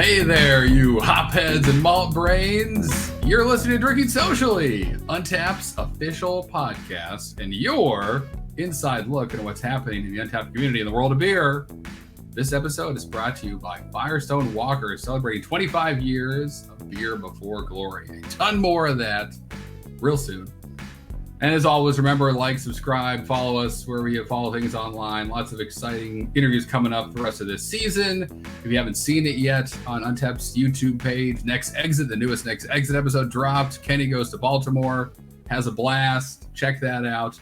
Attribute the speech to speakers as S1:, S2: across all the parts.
S1: Hey there, you hopheads and malt brains. You're listening to Drinking Socially, Untappd's official podcast, and your inside look at what's happening in the Untappd community in the world of beer. This episode is brought to you by Firestone Walker, celebrating 25 years of beer before glory. A ton more of that real soon. And as always, remember, like, subscribe, follow us wherever you follow things online. Lots of exciting interviews coming up the rest of this season. If you haven't seen it yet, on Untappd's YouTube page, Next Exit, the newest Next Exit episode dropped. Kenny goes to Baltimore, has a blast. Check that out.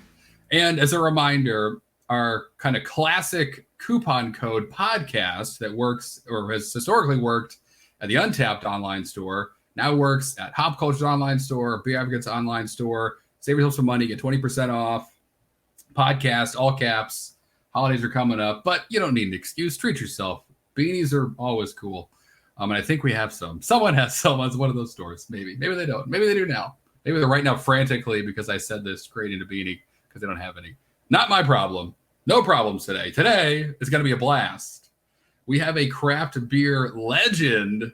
S1: And as a reminder, our kind of classic coupon code podcast that works or has historically worked at the Untappd online store now works at Hop Culture's online store, Beer Advocate's online store. Save yourself some money, get 20% off. Podcast, all caps. Holidays are coming up, but you don't need an excuse. Treat yourself. Beanies are always cool. And I think we have some. Someone has some on one of those stores. Maybe they don't. Maybe they do now. Maybe they're right now frantically because I said this, creating a beanie because they don't have any. Not my problem. No problems today. Today is going to be a blast. We have a craft beer legend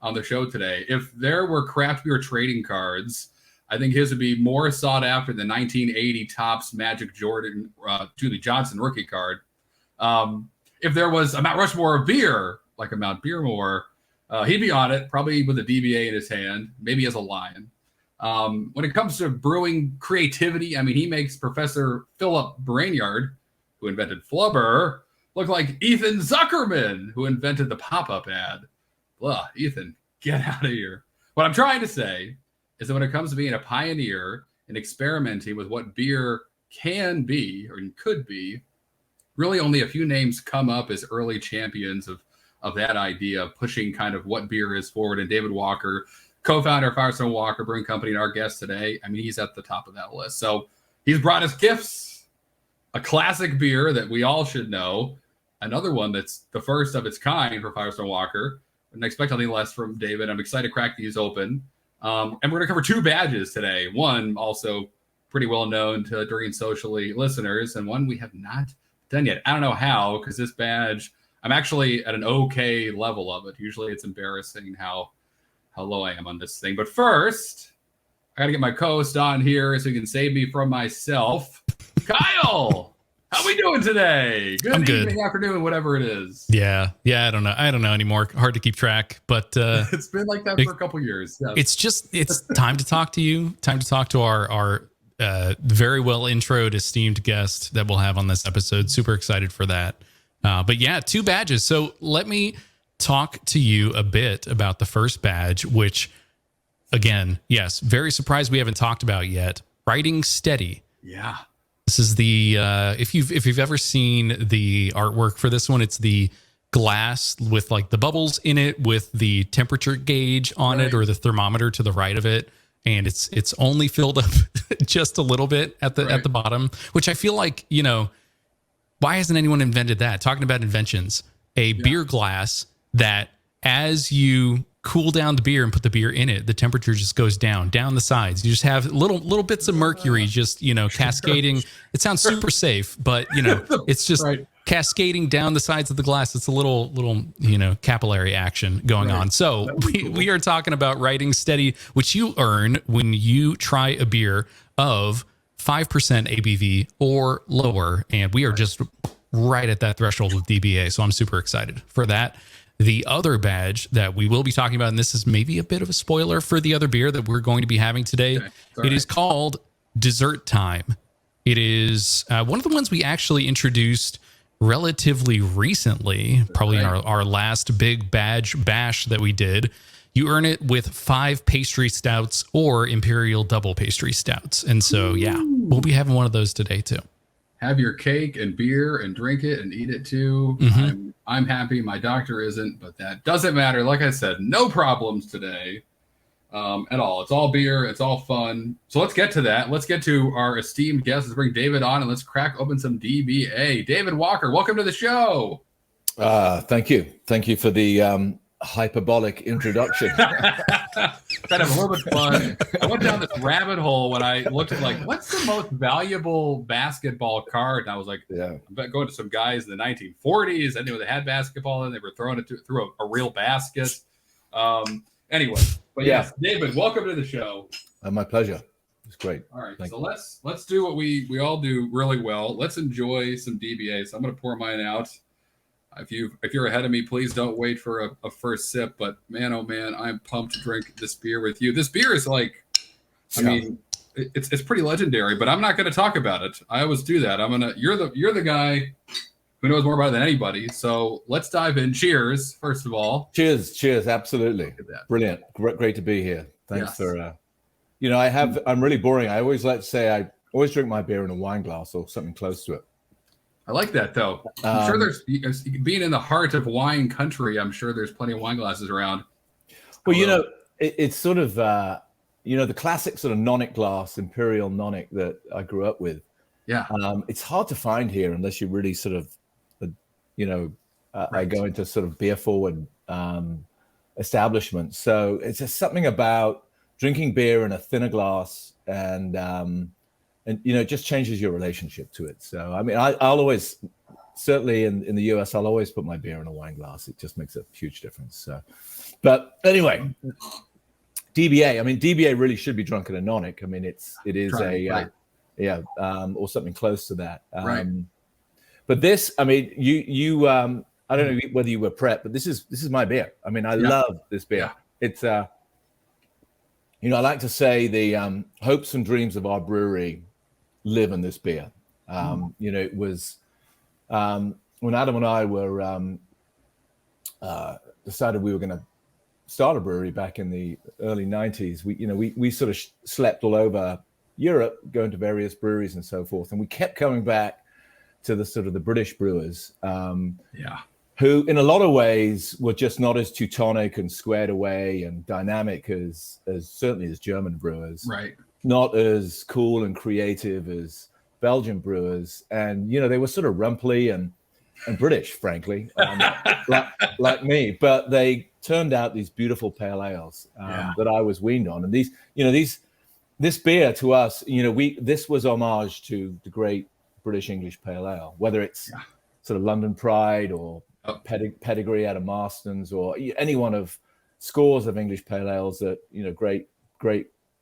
S1: on the show today. If there were craft beer trading cards, I think his would be more sought after than 1980 Topps Magic Julie Johnson rookie card. If there was a Mount Rushmore of beer, like a Mount Beermore, he'd be on it, probably with a DBA in his hand, maybe as a lion. When it comes to brewing creativity, I mean, he makes Professor Philip Brainard, who invented Flubber, look like Ethan Zuckerman, who invented the pop-up ad. Ugh, Ethan, get out of here. What I'm trying to say is that when it comes to being a pioneer and experimenting with what beer can be or could be, really only a few names come up as early champions of that idea of pushing kind of what beer is forward. And David Walker, co-founder of Firestone Walker Brewing Company and our guest today, I mean, he's at the top of that list. So he's brought us gifts, a classic beer that we all should know, another one that's the first of its kind for Firestone Walker, and I expect nothing less from David. I'm excited to crack these open. And we're going to cover two badges today. One also pretty well known to Drinking Socially listeners, and one we have not done yet. I don't know how, because this badge, I'm actually at an okay level of it. Usually it's embarrassing how low I am on this thing. But first, I got to get my co-host on here so he can save me from myself. Kyle! How we doing today? Good evening, afternoon, whatever it is.
S2: Yeah. I don't know anymore. Hard to keep track, but
S1: it's been like that for a couple years. Yes.
S2: It's time to talk to you. Time to talk to our very well introed, esteemed guest that we'll have on this episode. Super excited for that. But yeah, two badges. So let me talk to you a bit about the first badge, which, again, yes, very surprised we haven't talked about yet. Writing Steady.
S1: Yeah.
S2: This is the if you've ever seen the artwork for this one, it's the glass with like the bubbles in it with the temperature gauge on it or the thermometer to the right of it, and it's only filled up just a little bit at the bottom, which I feel like, you know, why hasn't anyone invented that? Talking about inventions, a beer glass that as you cool down the beer and put the beer in it, the temperature just goes down the sides. You just have little bits of mercury just, you know, cascading. It sounds super safe, but you know, it's just cascading down the sides of the glass. It's a little, you know, capillary action going on. So we are talking about Writing Steady, which you earn when you try a beer of 5% ABV or lower. And we are just right at that threshold with DBA. So I'm super excited for that. The other badge that we will be talking about, and this is maybe a bit of a spoiler for the other beer that we're going to be having today. It is called Dessert Time. It is one of the ones we actually introduced relatively recently, probably in our last big badge bash that we did. You earn it with 5 pastry stouts or Imperial double pastry stouts. And so, yeah, we'll be having one of those today too.
S1: Have your cake and beer and drink it and eat it too. I'm happy. My doctor isn't, but that doesn't matter. Like I said, no problems today at all. It's all beer. It's all fun. So let's get to that. Let's get to our esteemed guest. Let's bring David on and let's crack open some DBA. David Walker, welcome to the show.
S3: Thank you. Thank you for the hyperbolic introduction.
S1: Kind of a little bit fun. I went down this rabbit hole when I looked at like, what's the most valuable basketball card? And I was like,
S3: Yeah.
S1: I'm going to some guys in the 1940s. I knew they had basketball and they were throwing it through a real basket. Anyway, but yes, David, welcome to the show.
S3: My pleasure. It's great.
S1: All right, so let's do what we all do really well. Let's enjoy some DBA. So I'm going to pour mine out. If you're ahead of me, please don't wait for a first sip. But man, oh man, I'm pumped to drink this beer with you. This beer is like, I mean, it's pretty legendary. But I'm not going to talk about it. I always do that. You're the guy who knows more about it than anybody. So let's dive in. Cheers, first of all.
S3: Cheers, absolutely. Brilliant, great to be here. Thanks for. I'm really boring. I always like to say I always drink my beer in a wine glass or something close to it.
S1: I like that, though. I'm sure there's, being in the heart of wine country, I'm sure there's plenty of wine glasses around.
S3: Well, it's sort of, the classic sort of nonic glass, imperial nonic that I grew up with. Yeah. It's hard to find here unless you really sort of, I go into sort of beer forward establishments. So it's just something about drinking beer in a thinner glass and it just changes your relationship to it. So I mean, I'll always, certainly in the US, I'll always put my beer in a wine glass. It just makes a huge difference. So, but anyway, DBA. I mean, DBA really should be drunk in a nonic. I mean, it is or something close to that. But this, I mean, you I don't know whether you were prepped, but this is my beer. I mean, I love this beer. It's I like to say the hopes and dreams of our brewery live in this beer. It was when Adam and I were decided we were going to start a brewery back in the early 90s. We sort of slept all over Europe, going to various breweries and so forth, and we kept coming back to the sort of the British brewers, who in a lot of ways were just not as Teutonic and squared away and dynamic as certainly as German brewers. Right. Not as cool and creative as Belgian brewers. And, they were sort of rumply and British, frankly, like me. But they turned out these beautiful pale ales that I was weaned on. And this beer to us, this was homage to the great British English pale ale, whether it's sort of London Pride or pedigree out of Marston's or any one of scores of English pale ales that great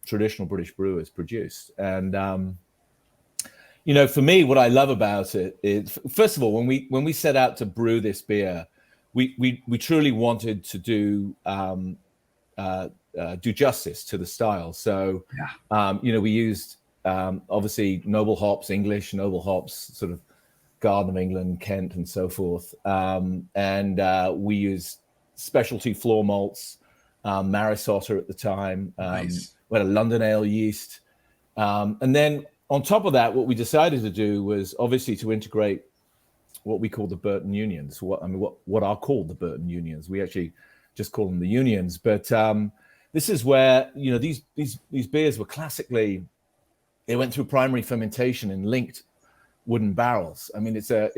S3: traditional British brewers produced. And for me, what I love about it is, first of all, when we set out to brew this beer, we truly wanted to do justice to the style. So we used obviously noble hops, English noble hops, sort of Garden of England, Kent, and so forth. And we used specialty floor malts, Maris Otter at the time. Nice. We had a London ale yeast. And then on top of that, what we decided to do was obviously to integrate what we call the Burton Unions, what are called the Burton Unions. We actually just call them the Unions. But this is where, these beers were classically, they went through primary fermentation in linked wooden barrels. I mean, it's a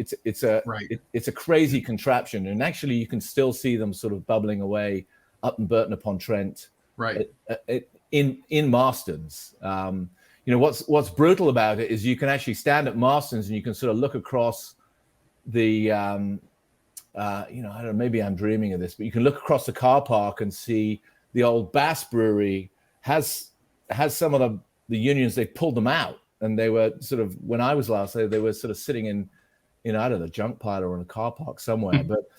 S3: crazy contraption, and actually you can still see them sort of bubbling away up in Burton upon Trent, right? In Marston's. What's brutal about it is you can actually stand at Marston's and you can sort of look across the, I don't know, maybe I'm dreaming of this, but you can look across the car park and see the old Bass Brewery has some of the Unions. They pulled them out. And they were sort of, when I was last there, they were sort of sitting in I don't know, junk pile or in a car park somewhere. But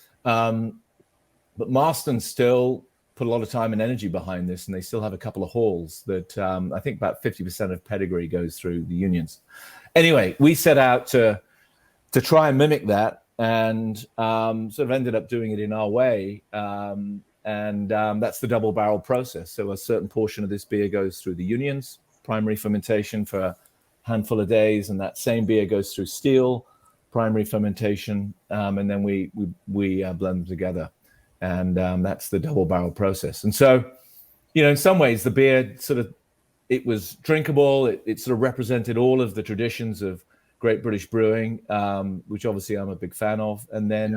S3: Marston still put a lot of time and energy behind this, and they still have a couple of halls that I think about 50% of pedigree goes through the Unions. Anyway, we set out to try and mimic that, and sort of ended up doing it in our way. And that's the double barrel process. So a certain portion of this beer goes through the Unions, primary fermentation for handful of days, and that same beer goes through steel primary fermentation, and then we blend them together, and that's the double barrel process. And so, in some ways, the beer it was drinkable. It sort of represented all of the traditions of great British brewing, which obviously I'm a big fan of. And then,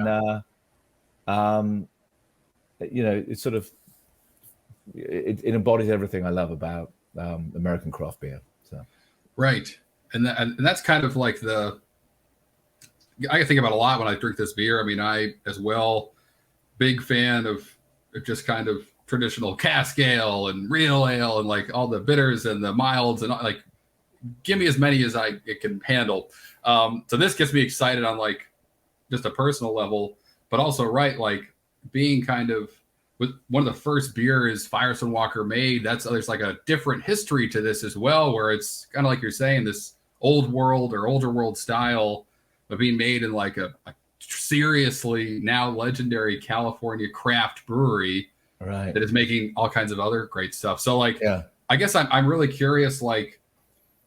S3: it's sort of it embodies everything I love about American craft beer. So
S1: right, and that's kind of like I think about a lot when I drink this beer. I mean, I as well, big fan of just kind of traditional cask ale and real ale and like all the bitters and the milds and like give me as many as it can handle. So this gets me excited on like just a personal level, but also like being kind of with one of the first beers Firestone Walker made. There's like a different history to this as well, where it's kind of like you're saying, this old world or older world style of being made in like a seriously now legendary California craft brewery,
S3: right,
S1: that is making all kinds of other great stuff. So like, I guess I'm really curious, like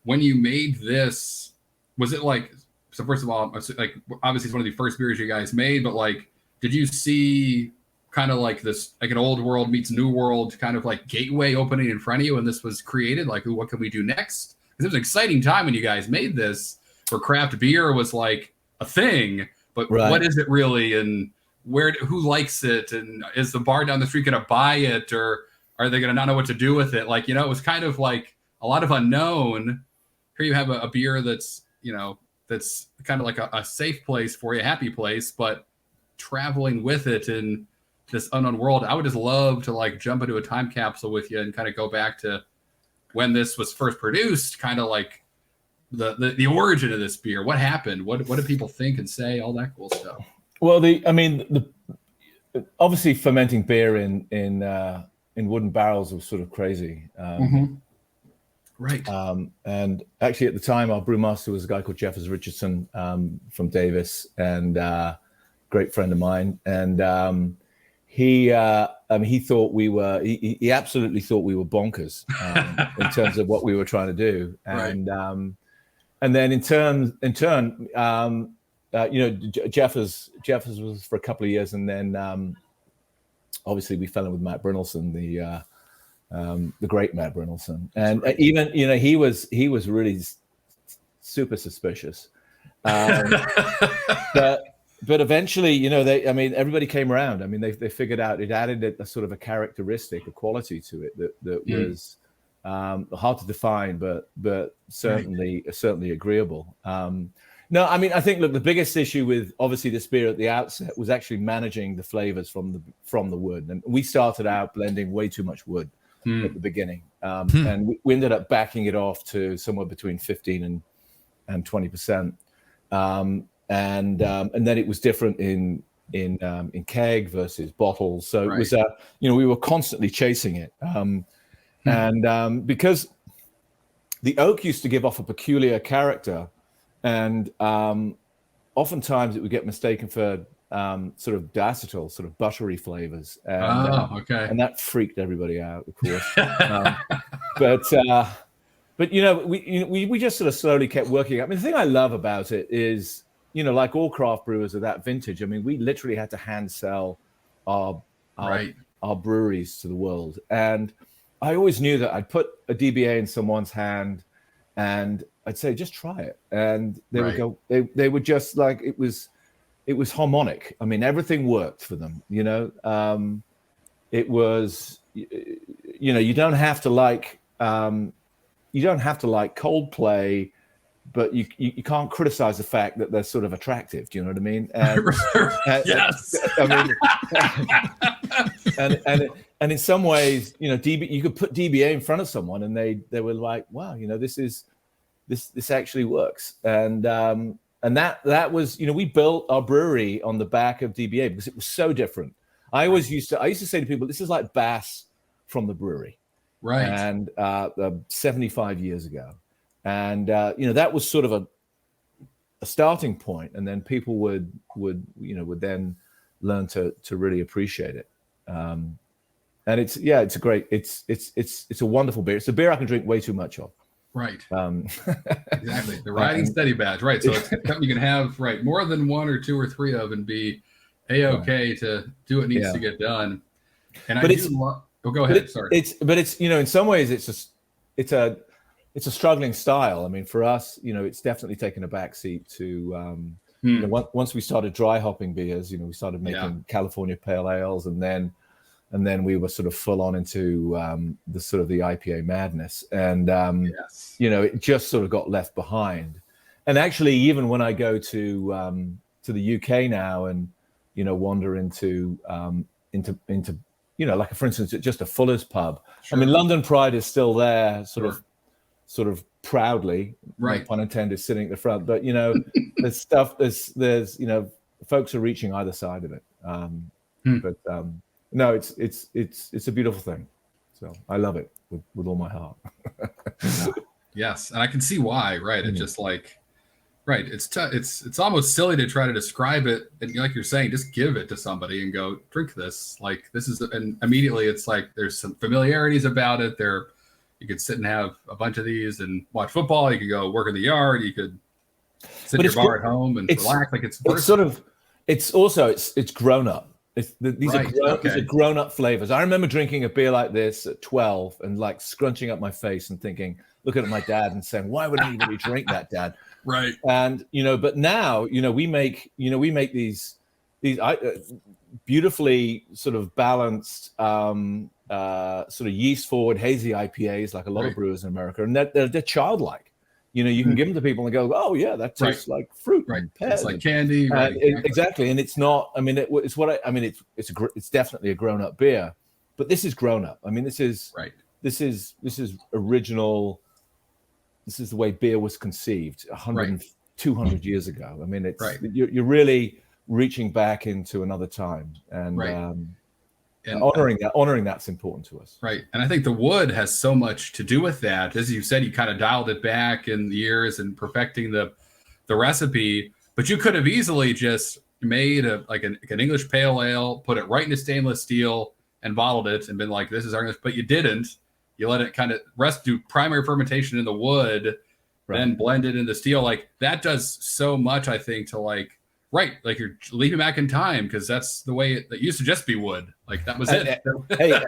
S1: when you made this, was it like, so first of all, like obviously it's one of the first beers you guys made, but like, did you see kind of like this, like an old world meets new world kind of like gateway opening in front of you when this was created? Like, what can we do next? Because it was an exciting time when you guys made this, where craft beer was like a thing, but what is it really? And who likes it? And is the bar down the street going to buy it, or are they going to not know what to do with it? Like, it was kind of like a lot of unknown. Here you have a beer that's, that's kind of like a safe place for you, a happy place, but traveling with it in this unknown world. I would just love to like jump into a time capsule with you and kind of go back to when this was first produced, kind of like the origin of this beer. What happened? What did people think and say? All that cool stuff.
S3: Well, obviously fermenting beer in wooden barrels was sort of crazy.
S1: Right.
S3: And actually at the time, our brewmaster was a guy called Jeffers Richardson from Davis, and great friend of mine. And he thought he absolutely thought we were bonkers in terms of what we were trying to do. And and then in turn, Jeffers was for a couple of years, and then obviously we fell in with Matt Brynildson, the great Matt Brynildson, and even he was really super suspicious, but eventually everybody came around. I mean, they figured out it added a sort of a characteristic, a quality to it that was hard to define, but certainly agreeable. No, I mean, I think, look, the biggest issue with obviously this beer at the outset was actually managing the flavors from the wood, and we started out blending way too much wood at the beginning, and we ended up backing it off to somewhere between 15 and 20%, and then it was different in keg versus bottles. So it was we were constantly chasing it, and because the oak used to give off a peculiar character. And oftentimes it would get mistaken for sort of diacetyl, sort of buttery flavors. And, and that freaked everybody out, of course. But we just sort of slowly kept working. I mean, the thing I love about it is, like all craft brewers of that vintage, I mean, we literally had to hand sell our breweries to the world. And I always knew that I'd put a DBA in someone's hand and I'd say, just try it. And they would go, they would just like, it was harmonic. I mean, everything worked for them, it was, you don't have to like Coldplay, but you can't criticize the fact that they're sort of attractive. Do you know what I mean?
S1: Yes.
S3: And in some ways, you could put DBA in front of someone and they were like, wow, this actually works. And that was, we built our brewery on the back of DBA because it was so different. I used to say to people, this is like Bass from the brewery.
S1: Right.
S3: And 75 years ago. And that was sort of a starting point, and then people would then learn to really appreciate it. And it's a wonderful beer. It's a beer I can drink way too much of.
S1: Right. Exactly. The riding steady badge. Right. So it's something you can have more than one or two or three of and be A-okay to do what needs to get done. And go ahead. Sorry.
S3: It's in some ways it's a struggling style. I mean, for us, it's definitely taken a backseat to once we started dry hopping beers, we started making California pale ales, and then and then we were sort of full on into the sort of the IPA madness, and you know, it just sort of got left behind. And actually, even when I go to the UK now, and you know, wander into you know, like for instance, just a Fuller's pub. Sure. I mean, London Pride is still there, sort of proudly, no pun intended, sitting at the front. But you know, there's you know, folks are reaching either side of it. But no, it's a beautiful thing. So I love it with all my heart.
S1: Yes, and I can see why. Right, it's just like, right. It's almost silly to try to describe it, and like you're saying, just give it to somebody and go drink this. Like this is, and immediately it's like there's some familiarities about it. You could sit and have a bunch of these and watch football. You could go work in the yard. You could sit in your bar at home and relax. Like it's
S3: sort of, it's grown up. These are grown up flavors. I remember drinking a beer like this at 12 and like scrunching up my face and thinking, looking at my dad and saying, why would anybody drink that, Dad?
S1: Right.
S3: And you know, but now, you know, we make these beautifully sort of balanced sort of yeast forward hazy IPAs, like a lot of brewers in America, and they're childlike. You know, you can give them to people and go, oh yeah, that tastes like fruit, and pears,
S1: it's like candy,
S3: exactly. And it's not. I mean, it's definitely a grown up beer, but this is grown up. I mean, this is original. This is the way beer was conceived 100, 200 years ago. I mean, it's you're really reaching back into another time, and honoring that's important to us.
S1: Right. And I think the wood has so much to do with that. As you said, you kind of dialed it back in the years and perfecting the recipe, but you could have easily just made an English pale ale, put it right into stainless steel and bottled it and been like, this is our English, but you didn't. You let it kind of do primary fermentation in the wood, then blend it into steel. Like that does so much, I think, to like you're leaping back in time, because that's the way that used to just be wood. Like that was it.
S3: Hey,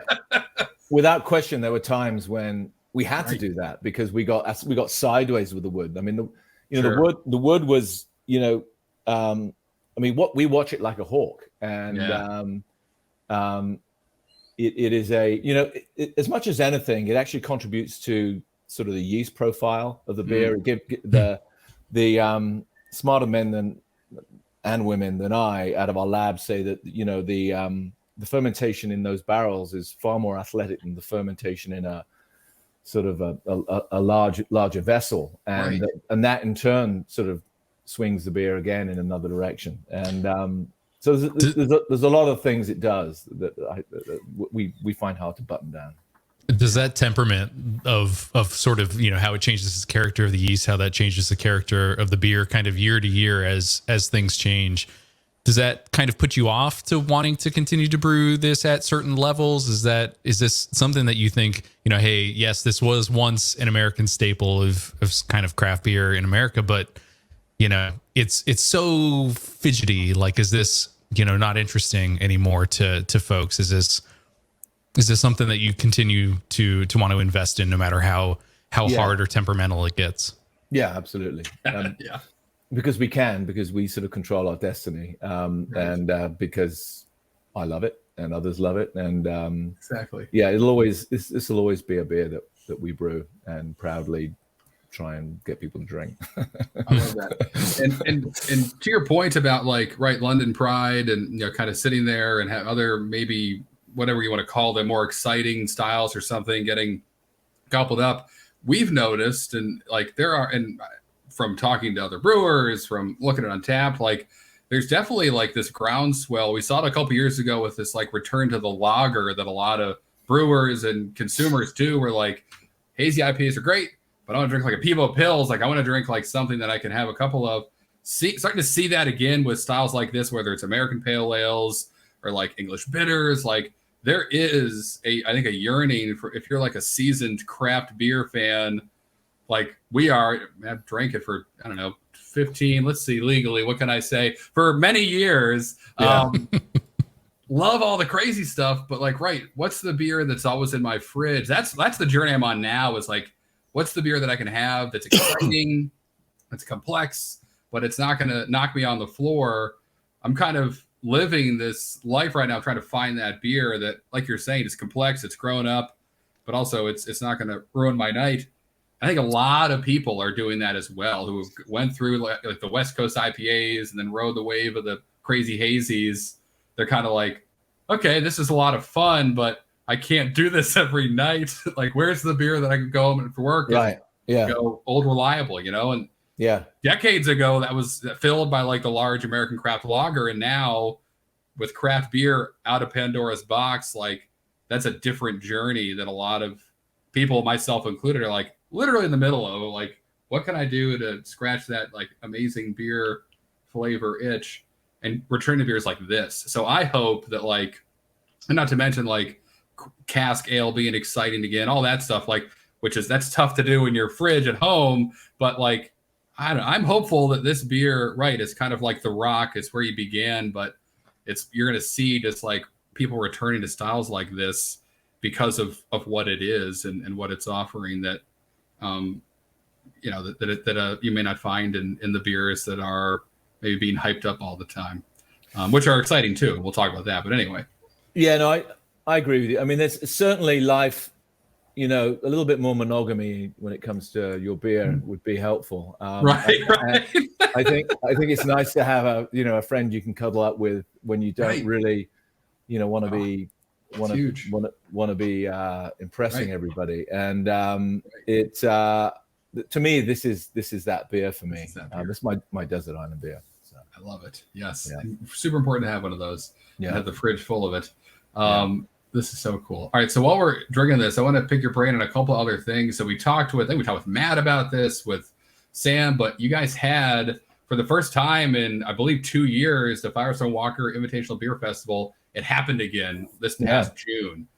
S3: without question, there were times when we had to do that because we got sideways with the wood. I mean, the wood was, you know, I mean, we watch it like a hawk, and it is a, you know, as much as anything, it actually contributes to sort of the yeast profile of the beer. The smarter men and women than I out of our lab say that, you know, the fermentation in those barrels is far more athletic than the fermentation in a sort of a larger vessel, and that in turn sort of swings the beer again in another direction. And so there's a lot of things it does that we find hard to button down.
S2: Does that temperament of sort of, you know, how it changes the character of the yeast, how that changes the character of the beer kind of year to year as things change, does that kind of put you off to wanting to continue to brew this at certain levels? Is this something that you think, you know, hey, yes, this was once an American staple of kind of craft beer in America, but you know, it's so fidgety. Like, is this, you know, not interesting anymore to folks? Is this something that you continue to want to invest in, no matter how hard or temperamental it gets?
S3: Yeah, absolutely. Because we sort of control our destiny, and because I love it and others love it, and
S1: exactly.
S3: Yeah, this will always be a beer that we brew and proudly try and get people to drink.
S1: I love that. And to your point about like, London Pride, and, you know, kind of sitting there and have other, maybe whatever you want to call them, more exciting styles or something getting gobbled up. We've noticed, and like and from talking to other brewers, from looking at Untappd, like there's definitely like this groundswell. We saw it a couple years ago with this like return to the lager that a lot of brewers and consumers do, were like, hazy IPAs are great, but I want to drink like a Pivo Pils. Like I want to drink like something that I can have a couple of. Starting to see that again with styles like this, whether it's American pale ales or like English bitters. Like there is I think a yearning for, if you're like a seasoned craft beer fan, like we are. I've drank it for, I don't know, 15. Let's see, legally, what can I say? For many years. Yeah. Love all the crazy stuff, but like, what's the beer that's always in my fridge? That's the journey I'm on now. Is like, what's the beer that I can have that's exciting, that's complex, but it's not going to knock me on the floor. I'm kind of living this life right now, trying to find that beer that, like you're saying, is complex, it's grown up, but also it's not going to ruin my night. I think a lot of people are doing that as well, who went through like the West Coast IPAs and then rode the wave of the crazy hazies. They're kind of like, okay, this is a lot of fun, but I can't do this every night. Like, where's the beer that I can go home and for work and go Old Reliable, And decades ago, that was filled by like the large American craft lager. And now with craft beer out of Pandora's box, like that's a different journey that a lot of people, myself included, are like literally in the middle of. Like, what can I do to scratch that like amazing beer flavor itch and return to beers like this? So I hope that like, and not to mention like cask ale being exciting again, all that stuff, like, that's tough to do in your fridge at home. But like, I'm hopeful that this beer, right, is kind of like the rock. It's where you began, but you're going to see just like people returning to styles like this because of what it is and what it's offering that, that you may not find in the beers that are maybe being hyped up all the time, which are exciting too. We'll talk about that. But anyway.
S3: Yeah, no, I agree with you. I mean, there's certainly life, a little bit more monogamy when it comes to your beer would be helpful.
S1: Right.
S3: I think it's nice to have a friend you can cuddle up with when you don't really, want to be impressing everybody. And to me, this is that beer for me. This is my desert island beer. So.
S1: I love it. Yes, super important to have one of those.
S3: Yeah,
S1: have the fridge full of it. This is so cool. All right, so while we're drinking this, I want to pick your brain on a couple other things. So I think we talked with Matt about this, with Sam, but you guys had, for the first time in, I believe, 2 years, the Firestone Walker Invitational Beer Festival. It happened again this past June.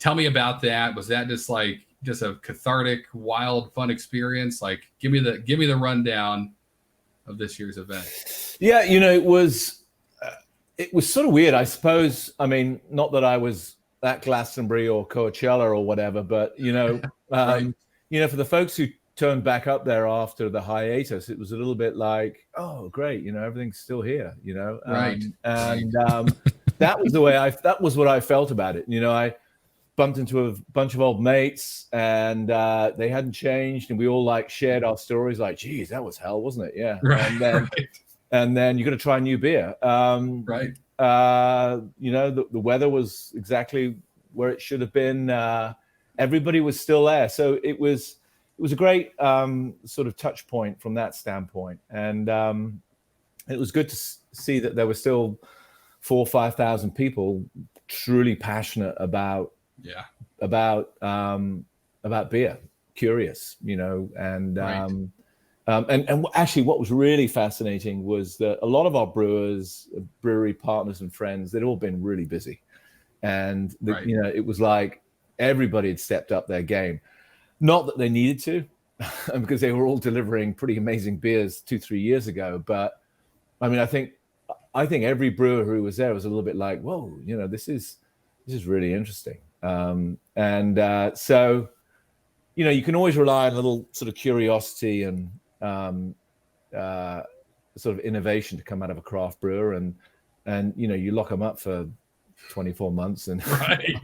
S1: Tell me about that. Was that just a cathartic, wild, fun experience? Like, give me the rundown of this year's event.
S3: Yeah, it was sort of weird, I suppose. I mean, not that I was at Glastonbury or Coachella or whatever, but right. For the folks who turned back up there after the hiatus, it was a little bit like, oh, great, everything's still here,
S1: right.
S3: And that was what I felt about it. I bumped into a bunch of old mates, and they hadn't changed, and we all shared our stories. Like, geez, that was hell, wasn't it? Yeah.
S1: Right.
S3: And then you're going to try a new beer.
S1: Right.
S3: The weather was exactly where it should have been. Everybody was still there. So it was a great sort of touch point from that standpoint. And it was good to see that there were still 4,000 or 5,000 people truly passionate about beer, curious, and
S1: right.
S3: And actually, what was really fascinating was that a lot of our brewery partners and friends, they'd all been really busy. And, it was like everybody had stepped up their game. Not that they needed to, because they were all delivering pretty amazing beers 2-3 years ago. But, I mean, I think every brewer who was there was a little bit like, whoa, this is really interesting. So, you can always rely on a little sort of curiosity and sort of innovation to come out of a craft brewer, and you lock them up for 24 months and
S1: right.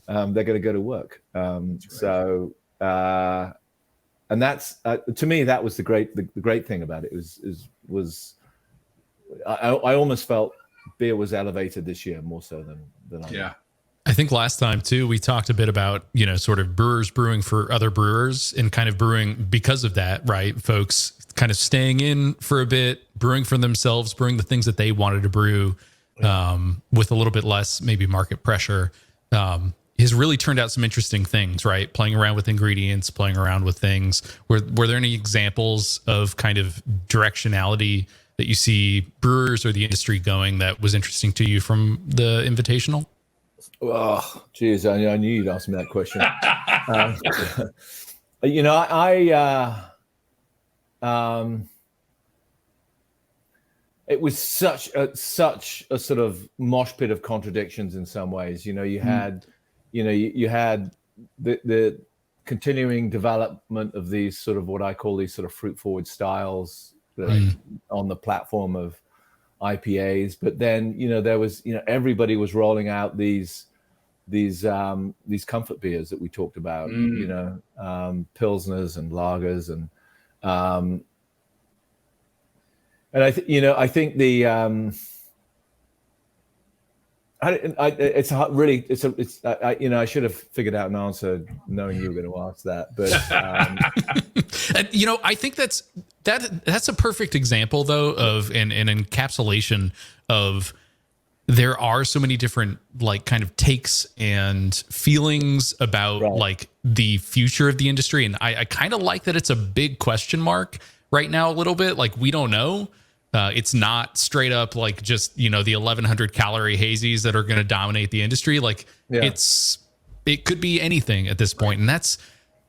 S3: They're going to go to work. So and that's to me, that was the great thing about it. I almost felt beer was elevated this year more so than I did.
S2: I think last time too, we talked a bit about, sort of brewers brewing for other brewers and kind of brewing because of that, right? Folks kind of staying in for a bit, brewing for themselves, brewing the things that they wanted to brew, with a little bit less maybe market pressure, has really turned out some interesting things, right? Playing around with ingredients, playing around with things. Were there any examples of kind of directionality that you see brewers or the industry going that was interesting to you from the Invitational?
S3: Oh, geez, I knew you'd ask me that question. It was such a sort of mosh pit of contradictions in some ways. You had the continuing development of these sort of what I call these sort of fruit forward styles on the platform of IPAs, but then there was everybody was rolling out these comfort beers that we talked about, pilsners and lagers, and I think the I should have figured out an answer knowing you were going to ask that, but
S2: I think that's a perfect example though of an encapsulation of there are so many different like kind of takes and feelings about like the future of the industry, and I kind of like that it's a big question mark right now a little bit. Like we don't know. It's not straight up like just, the 1100 calorie hazies that are going to dominate the industry. Like it could be anything at this point. And that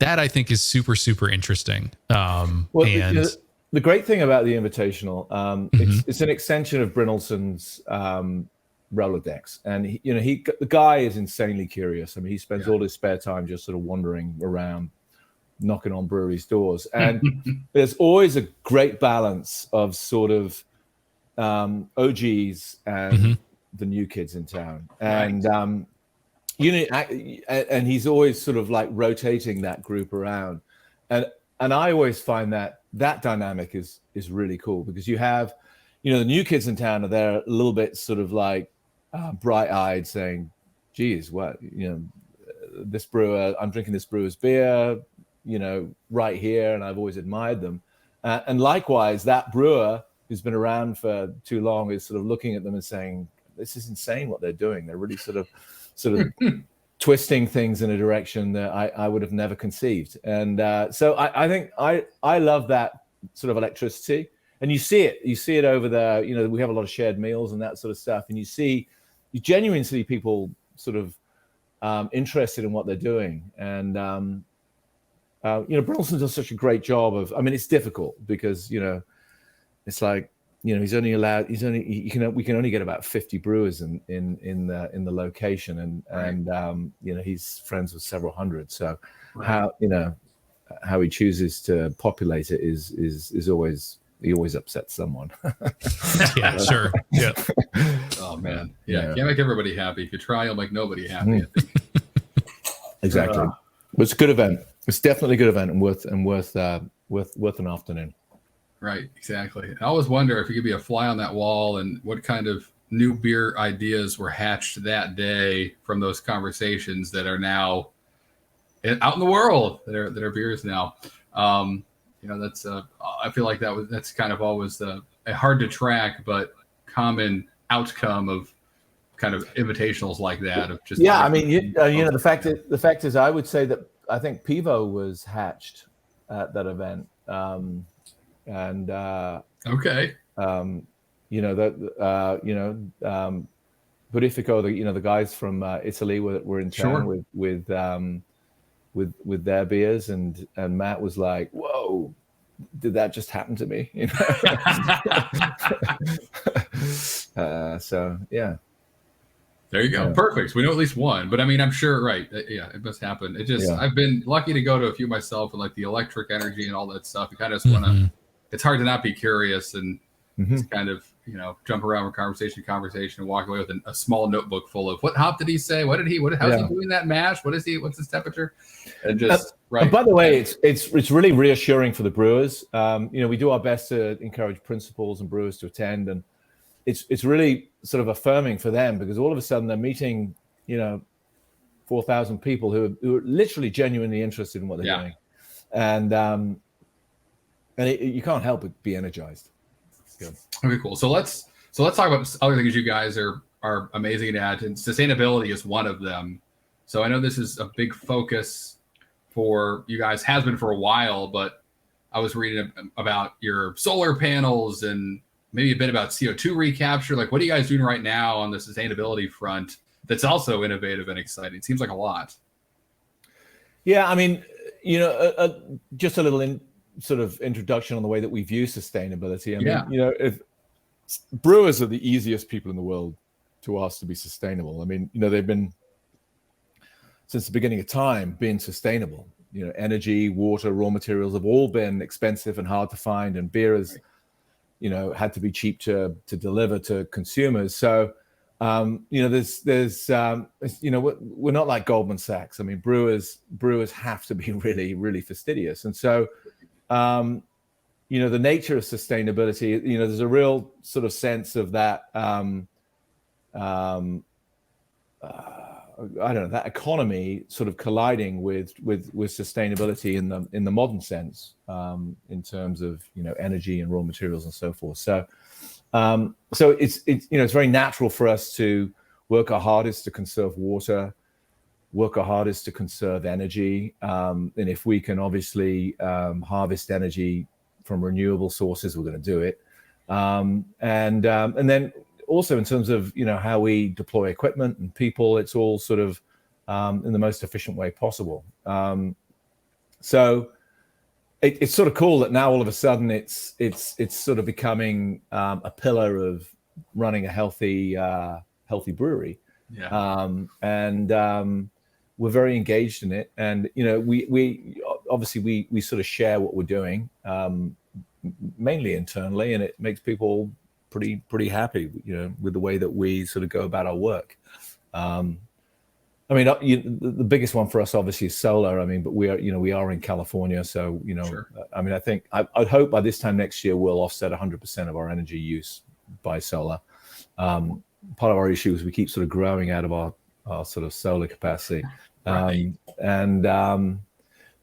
S2: I think is super, super interesting.
S3: The great thing about the Invitational, it's an extension of Brynoldson's Rolodex. And the guy is insanely curious. I mean, he spends all his spare time just sort of wandering around, knocking on breweries' doors, and there's always a great balance of sort of OGs and the new kids in town, and and he's always sort of like rotating that group around, and I always find that dynamic is really cool, because you have the new kids in town are there a little bit sort of like bright-eyed, saying, geez, what this brewer, I'm drinking this brewer's beer right here, and I've always admired them. And likewise, that brewer who's been around for too long is sort of looking at them and saying, this is insane what they're doing. They're really sort of twisting things in a direction that I would have never conceived. And so I think I love that sort of electricity. And you see it over there. We have a lot of shared meals and that sort of stuff. And you genuinely see people sort of interested in what they're doing. And Brynoldsson does such a great job of. I mean, it's difficult because it's like we can only get about 50 brewers in the location, and he's friends with several hundred. So how he chooses to populate it is always, he always upsets someone.
S2: Yeah, sure. Yeah.
S1: Oh man, yeah. Can't make everybody happy. If you try, you'll make nobody happy.
S3: Exactly. But it's a good event. It's definitely a good event and worth an afternoon.
S1: Right, exactly. I always wonder if you could be a fly on that wall and what kind of new beer ideas were hatched that day from those conversations that are now out in the world that are beers now. That's I feel like that's kind of always a hard to track but common outcome of kind of invitationals like that. Of just
S3: I mean, the fact is, I would say that I think Pivo was hatched at that event. Purifico, the guys from Italy were in town with their beers, and Matt was like, "Whoa, did that just happen to me?" So yeah.
S1: There you go. Yeah. Perfect. So we know at least one, but I mean, I'm sure, right? Yeah, it must happen. It just, I've been lucky to go to a few myself, and like the electric energy and all that stuff. You kind of just want to. It's hard to not be curious and just kind of jump around from conversation to conversation and walk away with a small notebook full of what hop did he say? How's he doing that mash? What's his temperature? And just
S3: And by the way, it's really reassuring for the brewers. We do our best to encourage principals and brewers to attend, and it's really sort of affirming for them, because all of a sudden they're meeting 4,000 people who are literally genuinely interested in what they're doing, and you can't help but be energized.
S1: Good. Okay, cool. So let's talk about other things you guys are amazing at, and sustainability is one of them. So I know this is a big focus for you guys, has been for a while, but I was reading about your solar panels and maybe a bit about CO2 recapture. Like, what are you guys doing right now on the sustainability front that's also innovative and exciting? It seems like a lot.
S3: Yeah, I mean, just a little sort of introduction on the way that we view sustainability. I mean, if brewers are the easiest people in the world to ask to be sustainable. I mean, they've been, since the beginning of time, being sustainable. Energy, water, raw materials have all been expensive and hard to find, and beer is had to be cheap to deliver to consumers. So, there's we're not like Goldman Sachs. I mean, brewers have to be really, really fastidious. And so, the nature of sustainability, there's a real sort of sense of that, I don't know, that economy sort of colliding with sustainability in the modern sense, in terms of energy and raw materials and so forth. So it's very natural for us to work our hardest to conserve water, work our hardest to conserve energy, and if we can obviously harvest energy from renewable sources, we're going to do it, and then also in terms of how we deploy equipment and people, it's all sort of in the most efficient way possible. So it's sort of cool that now all of a sudden it's sort of becoming a pillar of running a healthy brewery.
S1: Yeah.
S3: We're very engaged in it, and we obviously we sort of share what we're doing, mainly internally, and it makes people pretty happy, with the way that we sort of go about our work. I mean, the biggest one for us obviously is solar. I mean, but we are in California, so
S1: Sure.
S3: I mean, I think I'd hope by this time next year we'll offset 100% of our energy use by solar. Part of our issue is we keep sort of growing out of our sort of solar capacity,
S1: Right.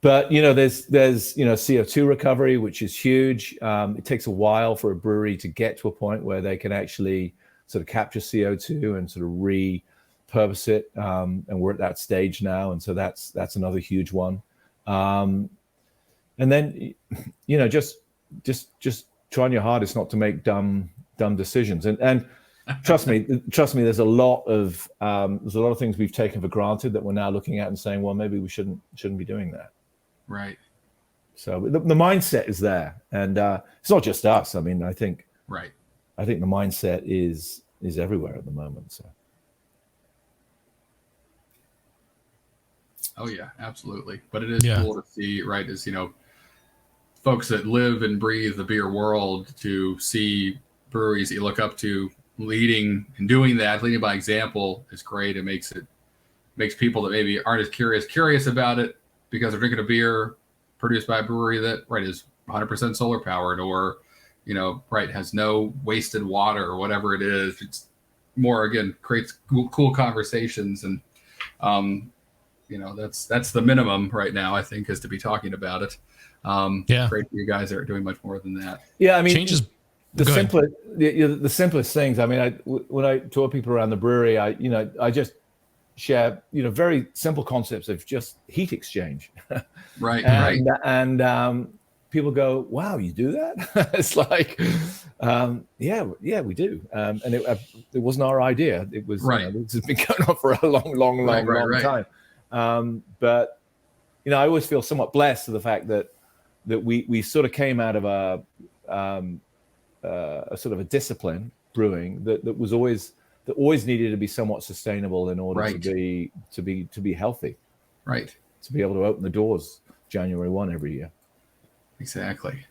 S3: But there's CO2 recovery, which is huge. It takes a while for a brewery to get to a point where they can actually sort of capture CO2 and sort of repurpose it, and we're at that stage now, and so that's another huge one. And then just trying your hardest not to make dumb decisions. And trust me, there's a lot of things we've taken for granted that we're now looking at and saying, well, maybe we shouldn't be doing that.
S1: Right.
S3: So the mindset is there, and it's not just us. I mean, I think the mindset is everywhere at the moment. So.
S1: Oh yeah, absolutely. But it is cool to see, right? As folks that live and breathe the beer world, to see breweries that you look up to leading and doing that, leading by example, is great. It makes people that maybe aren't as curious about it, because they're drinking a beer produced by a brewery that is 100% solar powered, or has no wasted water or whatever it is. It's more, again, creates cool conversations, and that's the minimum right now, I think, is to be talking about it. Great for you guys that are doing much more than that.
S3: Yeah, I mean,
S2: changes.
S3: The simplest things. I mean, when I talk to people around the brewery, I just share very simple concepts of just heat exchange.
S1: Right.
S3: And people go, wow, you do that? It's like, yeah, we do. And it wasn't our idea. It was this has been going on for a long time. But I always feel somewhat blessed to the fact that we sort of came out of a sort of a discipline, brewing, that was always needed to be somewhat sustainable in order to be healthy,
S1: right? To
S3: be able to open the doors January 1 every year.
S1: Exactly.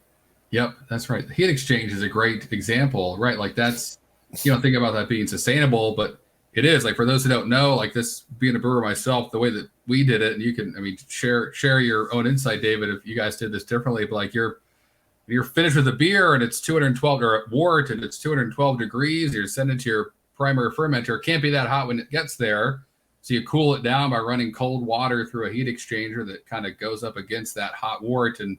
S1: Yep, that's right. The heat exchange is a great example, right? Like, that's, think about that being sustainable, but it is, like, for those who don't know, like, this, being a brewer myself, the way that we did it, and you can, I mean, share your own insight, David, if you guys did this differently, but like, you're finished with a beer and it's 212, or at wort and it's 212 degrees, you're sending it to your primary fermenter. It can't be that hot when it gets there. So you cool it down by running cold water through a heat exchanger that kind of goes up against that hot wort and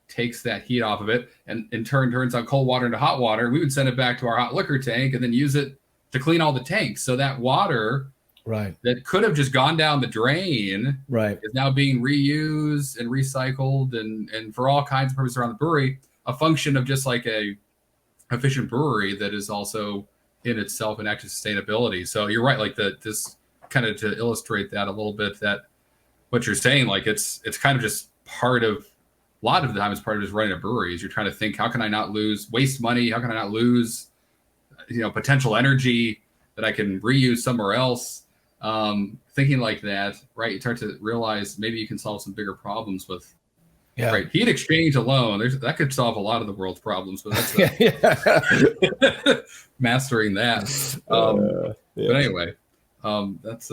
S1: takes that heat off of it, and in turn turns out cold water into hot water. We would send it back to our hot liquor tank and then use it to clean all the tanks. So that water that could have just gone down the drain is now being reused and recycled and for all kinds of purposes around the brewery, a function of just like a efficient brewery that is also in itself an act of sustainability. So you're right, like this kind of, to illustrate that a little bit, that what you're saying, like it's kind of just part of, a lot of the time it's part of just running a brewery, is you're trying to think, how can I not waste money? How can I not lose, potential energy that I can reuse somewhere else? Thinking like that, right? You start to realize maybe you can solve some bigger problems with
S3: Yeah.
S1: Right. Heat exchange alone, that could solve a lot of the world's problems, but that's mastering that. But anyway, that's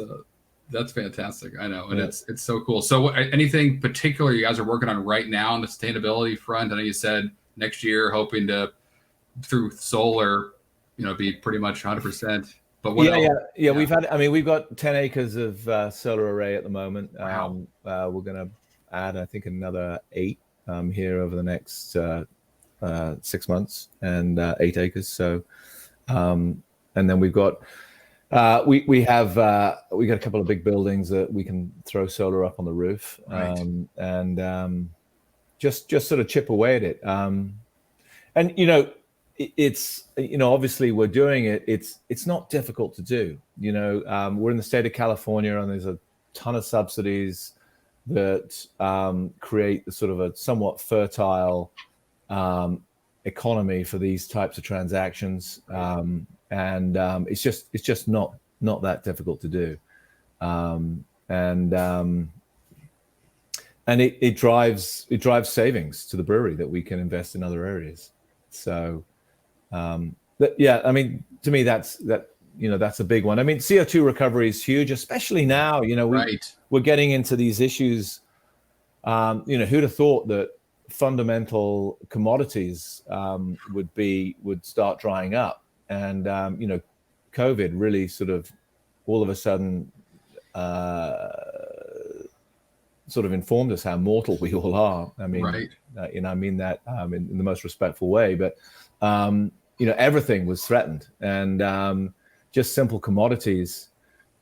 S1: fantastic. I know. And it's so cool. So anything particular you guys are working on right now on the sustainability front? I know you said next year hoping to, through solar, be pretty much 100%. But what else?
S3: Yeah. We've got 10 acres of solar array at the moment.
S1: Wow.
S3: We're going to add, I think, another 8 here over the next 6 months, and 8 acres. So, and then we've got we got a couple of big buildings that we can throw solar up on the roof, and just sort of chip away at it. And it's obviously we're doing it. It's not difficult to do. We're in the state of California, and there's a ton of subsidies that create sort of a somewhat fertile economy for these types of transactions, and it's just not that difficult to do, and it drives savings to the brewery that we can invest in other areas. So, to me that's a big one. I mean, CO2 recovery is huge, especially now. We're getting into these issues. Who'd have thought that fundamental commodities would start drying up, and COVID really sort of all of a sudden sort of informed us how mortal we all are. I mean, I mean that in the most respectful way, but everything was threatened, and just simple commodities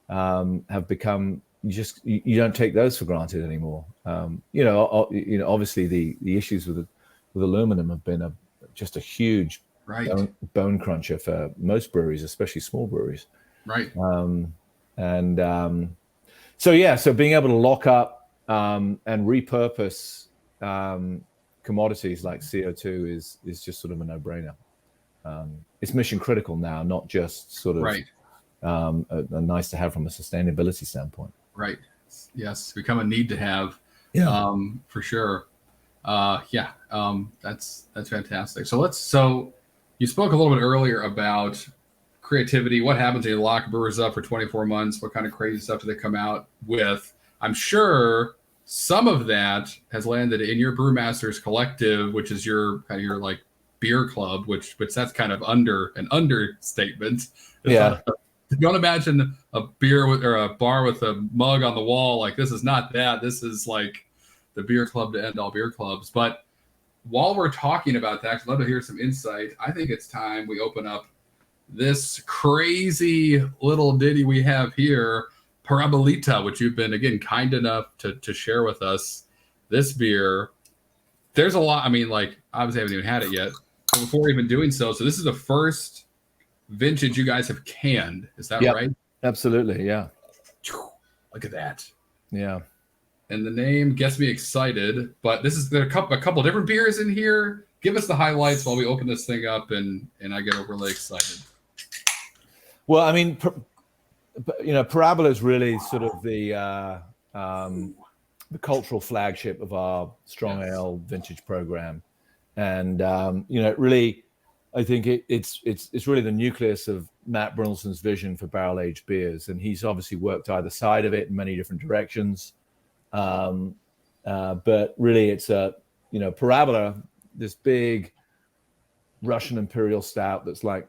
S3: have become, you don't take those for granted anymore. Obviously the issues with aluminum have been just a huge bone cruncher for most breweries, especially small breweries. So being able to lock up and repurpose commodities like CO2 is just sort of a no-brainer. It's mission critical now, not just sort of a nice to have from a sustainability standpoint.
S1: Right. Yes, become a need to have. For sure. That's fantastic. So you spoke a little bit earlier about creativity. What happens when you lock brewers up for 24 months? What kind of crazy stuff do they come out with? I'm sure some of that has landed in your Brewmasters Collective, which is your kind of your like beer club, which that's kind of an understatement. Don't imagine a beer or a bar with a mug on the wall. Like, this is not that. This is like the beer club to end all beer clubs. But while we're talking about that, I'd love to hear some insight. I think it's time we open up this crazy little ditty we have here, Parabolita, which you've been, again, kind enough to share with us. This beer, there's a lot. I mean, like, obviously I haven't even had it yet. But before even doing so this is the first vintage you guys have canned. Is that right?
S3: Absolutely. Yeah.
S1: Look at that.
S3: Yeah.
S1: And the name gets me excited, but there are a couple different beers in here. Give us the highlights while we open this thing up and I get overly excited.
S3: Well, I mean, Parabola is really sort of the cultural flagship of our strong ale vintage program. And, really, I think it's really the nucleus of Matt Brynilson's vision for barrel-aged beers. And he's obviously worked either side of it in many different directions. But really it's Parabola, this big Russian imperial stout that's like,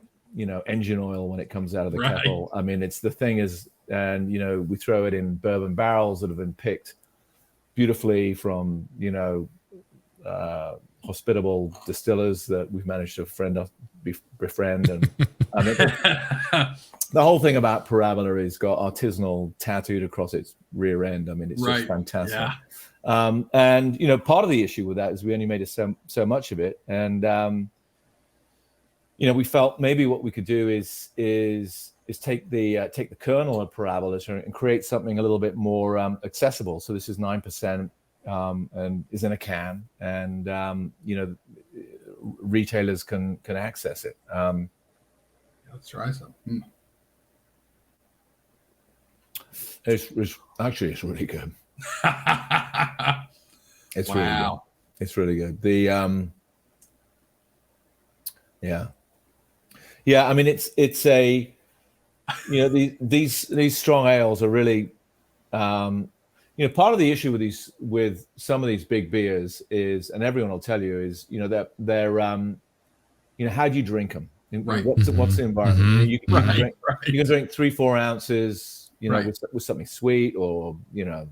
S3: engine oil when it comes out of the kettle. I mean, it's the thing is, and, we throw it in bourbon barrels that have been picked beautifully from, hospitable distillers that we've managed to befriend. And I mean, the whole thing about Parabola is got artisanal tattooed across its rear end. I mean, it's just fantastic. And, part of the issue with that is we only made so much of it. And, we felt maybe what we could do is take the kernel of Parabola and create something a little bit more accessible. So this is 9%. And is in a can, and retailers can access it.
S1: Let's try some.
S3: It's really good. It's really good. It's really good. The yeah. I mean, it's a, you know, these strong ales are really, you know, part of the issue with some of these big beers is, and everyone will tell you, is, you know, that they're you know, how do you drink them?
S1: Right.
S3: What's the environment? You know, you can drink 3-4 ounces, you know, with something sweet, or, you know,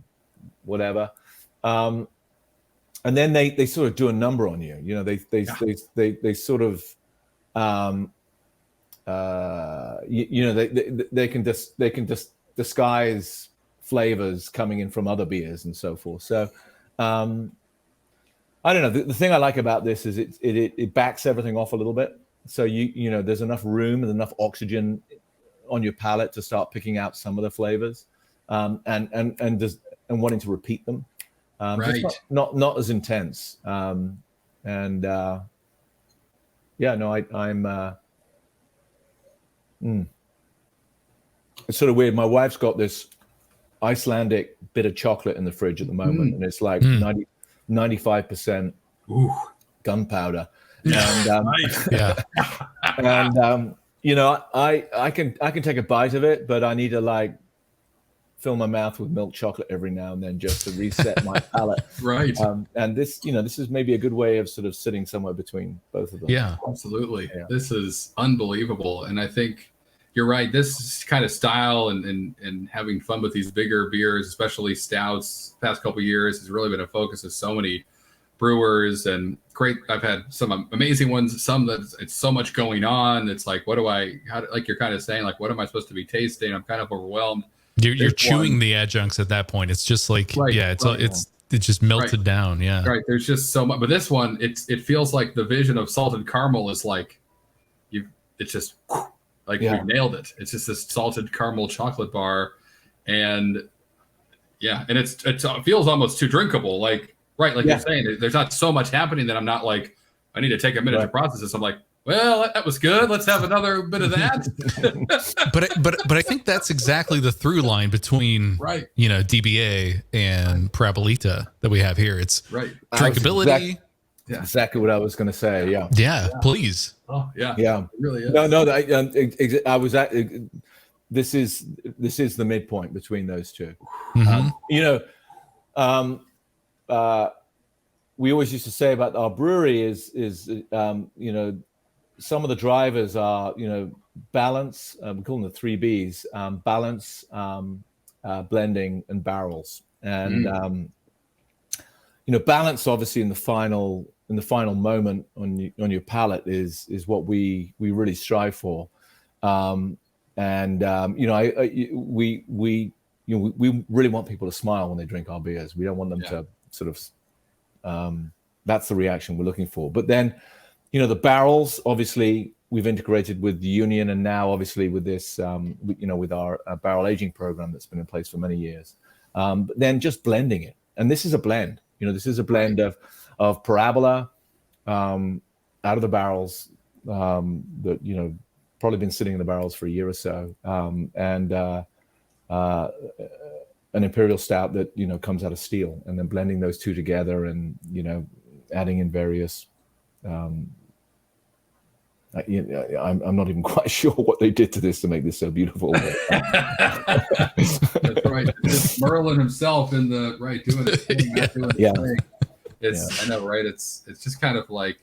S3: whatever. And then they sort of do a number on you. You know, they sort of you know, they can just disguise flavors coming in from other beers and so forth. So I don't know. The thing I like about this is it backs everything off a little bit. So you know, there's enough room and enough oxygen on your palate to start picking out some of the flavors, and wanting to repeat them. Just not as intense. Yeah, no, I'm. It's sort of weird. My wife's got this Icelandic bitter chocolate in the fridge at the moment, and it's like 95% gunpowder. And and you know, I can take a bite of it, but I need to like fill my mouth with milk chocolate every now and then just to reset my palate.
S1: Right.
S3: And this, you know, this is maybe a good way of sort of sitting somewhere between both of them.
S2: Yeah,
S1: absolutely. Yeah. This is unbelievable. And I think you're right. This kind of style and having fun with these bigger beers, especially stouts, past couple of years has really been a focus of so many brewers. And great. I've had some amazing ones, some that it's so much going on. It's like, like you're kind of saying, like, what am I supposed to be tasting? I'm kind of overwhelmed.
S2: You're chewing the adjuncts at that point. It's just like, it's just melted down. Yeah.
S1: Right. There's just so much, but this one, it feels like the vision of salted caramel is like, it's just like we nailed it. It's just this salted caramel chocolate bar. And and it feels almost too drinkable. Like, you're saying, there's not so much happening that I'm not like, I need to take a minute to process this. I'm like, well, that was good. Let's have another bit of that.
S2: but I think that's exactly the through line between you know, DBA and Parabolita that we have here. It's drinkability.
S3: Exactly what I was going to say.
S2: Yeah. Please.
S1: Oh yeah.
S3: Yeah.
S1: It really is.
S3: No. I was at. This is the midpoint between those two. You know, we always used to say about our brewery is you know, some of the drivers are, you know, balance. We call them the 3 Bs: balance, blending, and barrels. And you know, balance obviously in the final moment on your palate is what we really strive for. You know, we really want people to smile when they drink our beers. We don't want them to sort of. That's the reaction we're looking for. But then, you know, the barrels, obviously, we've integrated with the Union, and now obviously with this, you know, with our barrel aging program that's been in place for many years. But then just blending it, and this is a blend. You know, this is a blend of Parabola out of the barrels that, you know, probably been sitting in the barrels for a year or so, and an imperial stout that, you know, comes out of steel, and then blending those two together, and, you know, adding in various. I'm not even quite sure what they did to this to make this so beautiful.
S1: That's right. It's Merlin himself in the doing it. I know, right? It's just kind of like,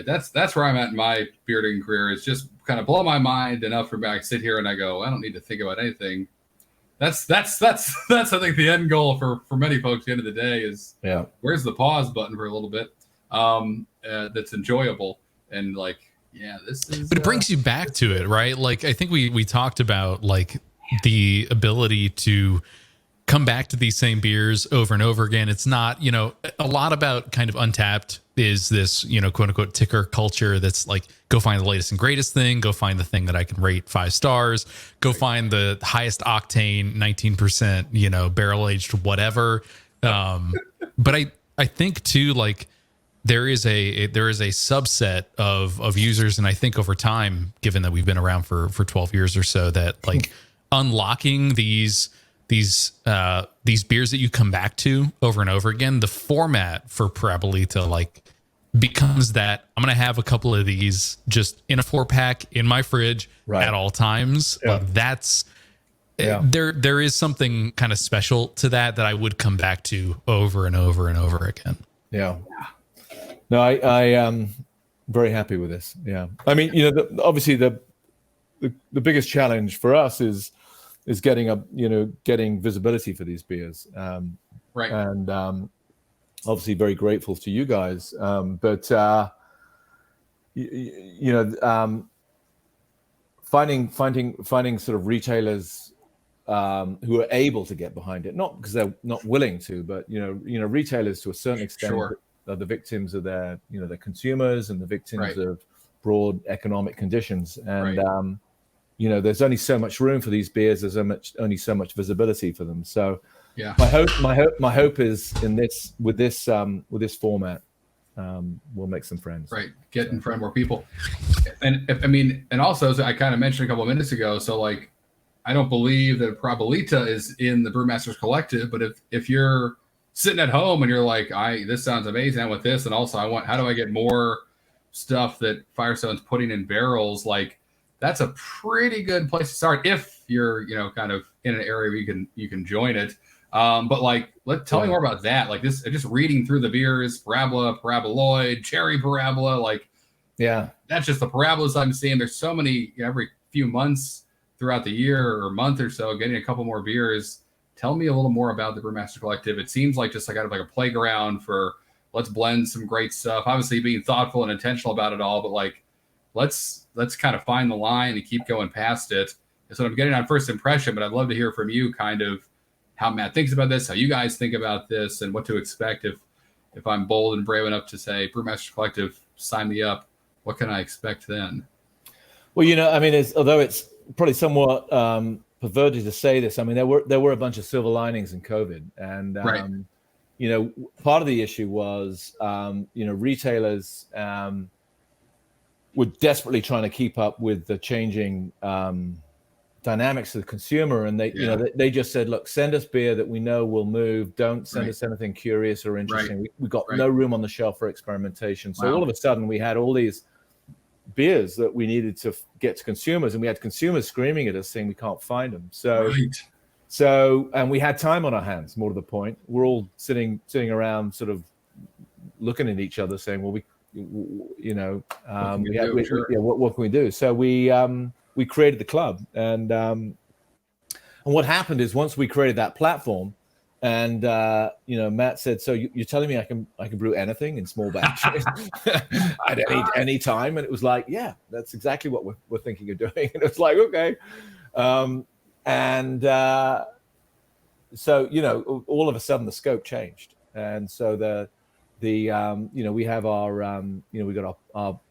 S1: that's where I'm at in my bearding career. It's just kind of blow my mind enough for me. I sit here and I go, I don't need to think about anything. That's I think the end goal for many folks at the end of the day is where's the pause button for a little bit that's enjoyable, and like this is,
S2: but it brings you back to it, right? Like, I think we talked about like the ability to come back to these same beers over and over again. It's not, you know, a lot about kind of Untappd is this, you know, quote unquote ticker culture that's like, go find the latest and greatest thing, go find the thing that I can rate 5 stars, go find the highest octane 19%, you know, barrel aged whatever. But I think too, like, there is a subset of users, and I think over time, given that we've been around for 12 years or so, that like unlocking these these beers that you come back to over and over again, the format for Parabolita like becomes that I'm going to have a couple of these just in a 4-pack in my fridge at all times.
S3: Yeah.
S2: Like that's there is something kind of special to that I would come back to over and over and over again.
S3: Yeah. No, I am very happy with this. Yeah. I mean, you know, obviously the biggest challenge for us is getting visibility for these beers.
S1: Right.
S3: And obviously very grateful to you guys. But finding sort of retailers who are able to get behind it, not because they're not willing to, but retailers to a certain extent are the victims of their consumers and the victims of broad economic conditions. And there's only so much room for these beers. There's only so much visibility for them. So my hope is with this format, we'll make some friends.
S1: Right. Get in front of more people. And also, as I kind of mentioned a couple of minutes ago, so like, I don't believe that Parabolita is in the Brewmasters Collective, but if you're sitting at home and you're like, this sounds amazing, I want this, and also how do I get more stuff that Firestone's putting in barrels? Like, that's a pretty good place to start if you're, kind of in an area where you can join it. But like, tell me more about that. Like this, just reading through the beers, Parabola, Paraboloid, Cherry Parabola, like, that's just the parabolas I'm seeing. There's so many every few months throughout the year or month or so, getting a couple more beers. Tell me a little more about the Brewmaster Collective. It seems like just like kind of like a playground for let's blend some great stuff. Obviously being thoughtful and intentional about it all, but like, let's kind of find the line and keep going past it. So I'm getting on first impression, but I'd love to hear from you kind of how Matt thinks about this, how you guys think about this, and what to expect if I'm bold and brave enough to say, Brewmaster Collective, sign me up. What can I expect then? Well,
S3: I mean, although it's probably somewhat perverted to say this, I mean, there were a bunch of silver linings in COVID, and part of the issue was retailers were desperately trying to keep up with the changing dynamics of the consumer, and they just said, look, send us beer that we know will move. Don't send us anything curious or interesting. We got no room on the shelf for experimentation. So all of a sudden we had all these beers that we needed to get to consumers, and we had consumers screaming at us saying we can't find them. So and we had time on our hands. More to the point, we're all sitting around sort of looking at each other saying, well, what can we do? So we created the club, and what happened is once we created that platform, and Matt said, so you're telling me I can brew anything in small batches at any time? And it was like, yeah, that's exactly what we're thinking of doing. And it was like, okay. So all of a sudden the scope changed, and so we have our we got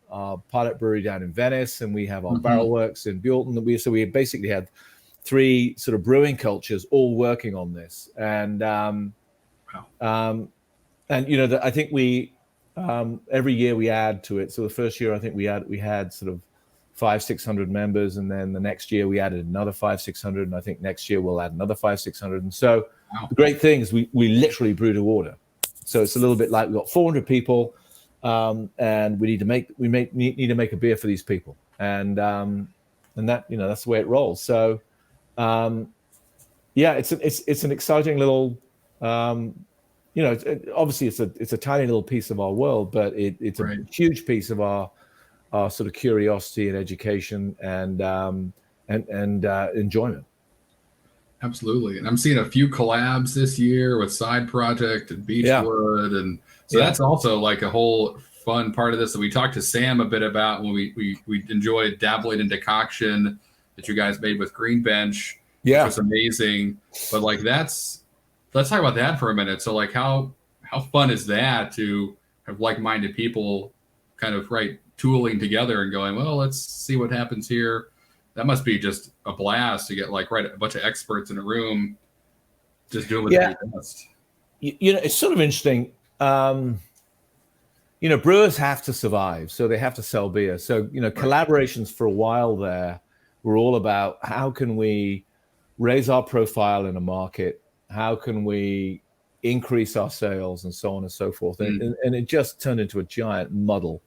S3: our pilot brewery down in Venice, and we have our barrel works in Buellton. So we basically had 3 sort of brewing cultures all working on this, and I think we every year we add to it. So the first year I think we had sort of 500-600 members, and then the next year we added another 500-600, and I think next year we'll add another 500-600. And so the great thing is we literally brew to order. So it's a little bit like we've got 400 people, and we need to make a beer for these people, and that that's the way it rolls. So it's an exciting little obviously it's a tiny little piece of our world, but it's a huge piece of our sort of curiosity and education and enjoyment.
S1: Absolutely. And I'm seeing a few collabs this year with Side Project and Beechwood. And so that's also like a whole fun part of this that we talked to Sam a bit about when we enjoyed dabbling in decoction that you guys made with Green Bench, which was amazing. But like let's talk about that for a minute. So like how fun is that to have like-minded people kind of tooling together and going, well, let's see what happens here. That must be just a blast to get a bunch of experts in a room just doing what they do best.
S3: It's sort of interesting. Brewers have to survive, so they have to sell beer. So collaborations for a while there were all about how can we raise our profile in a market? How can we increase our sales and so on and so forth? And it just turned into a giant muddle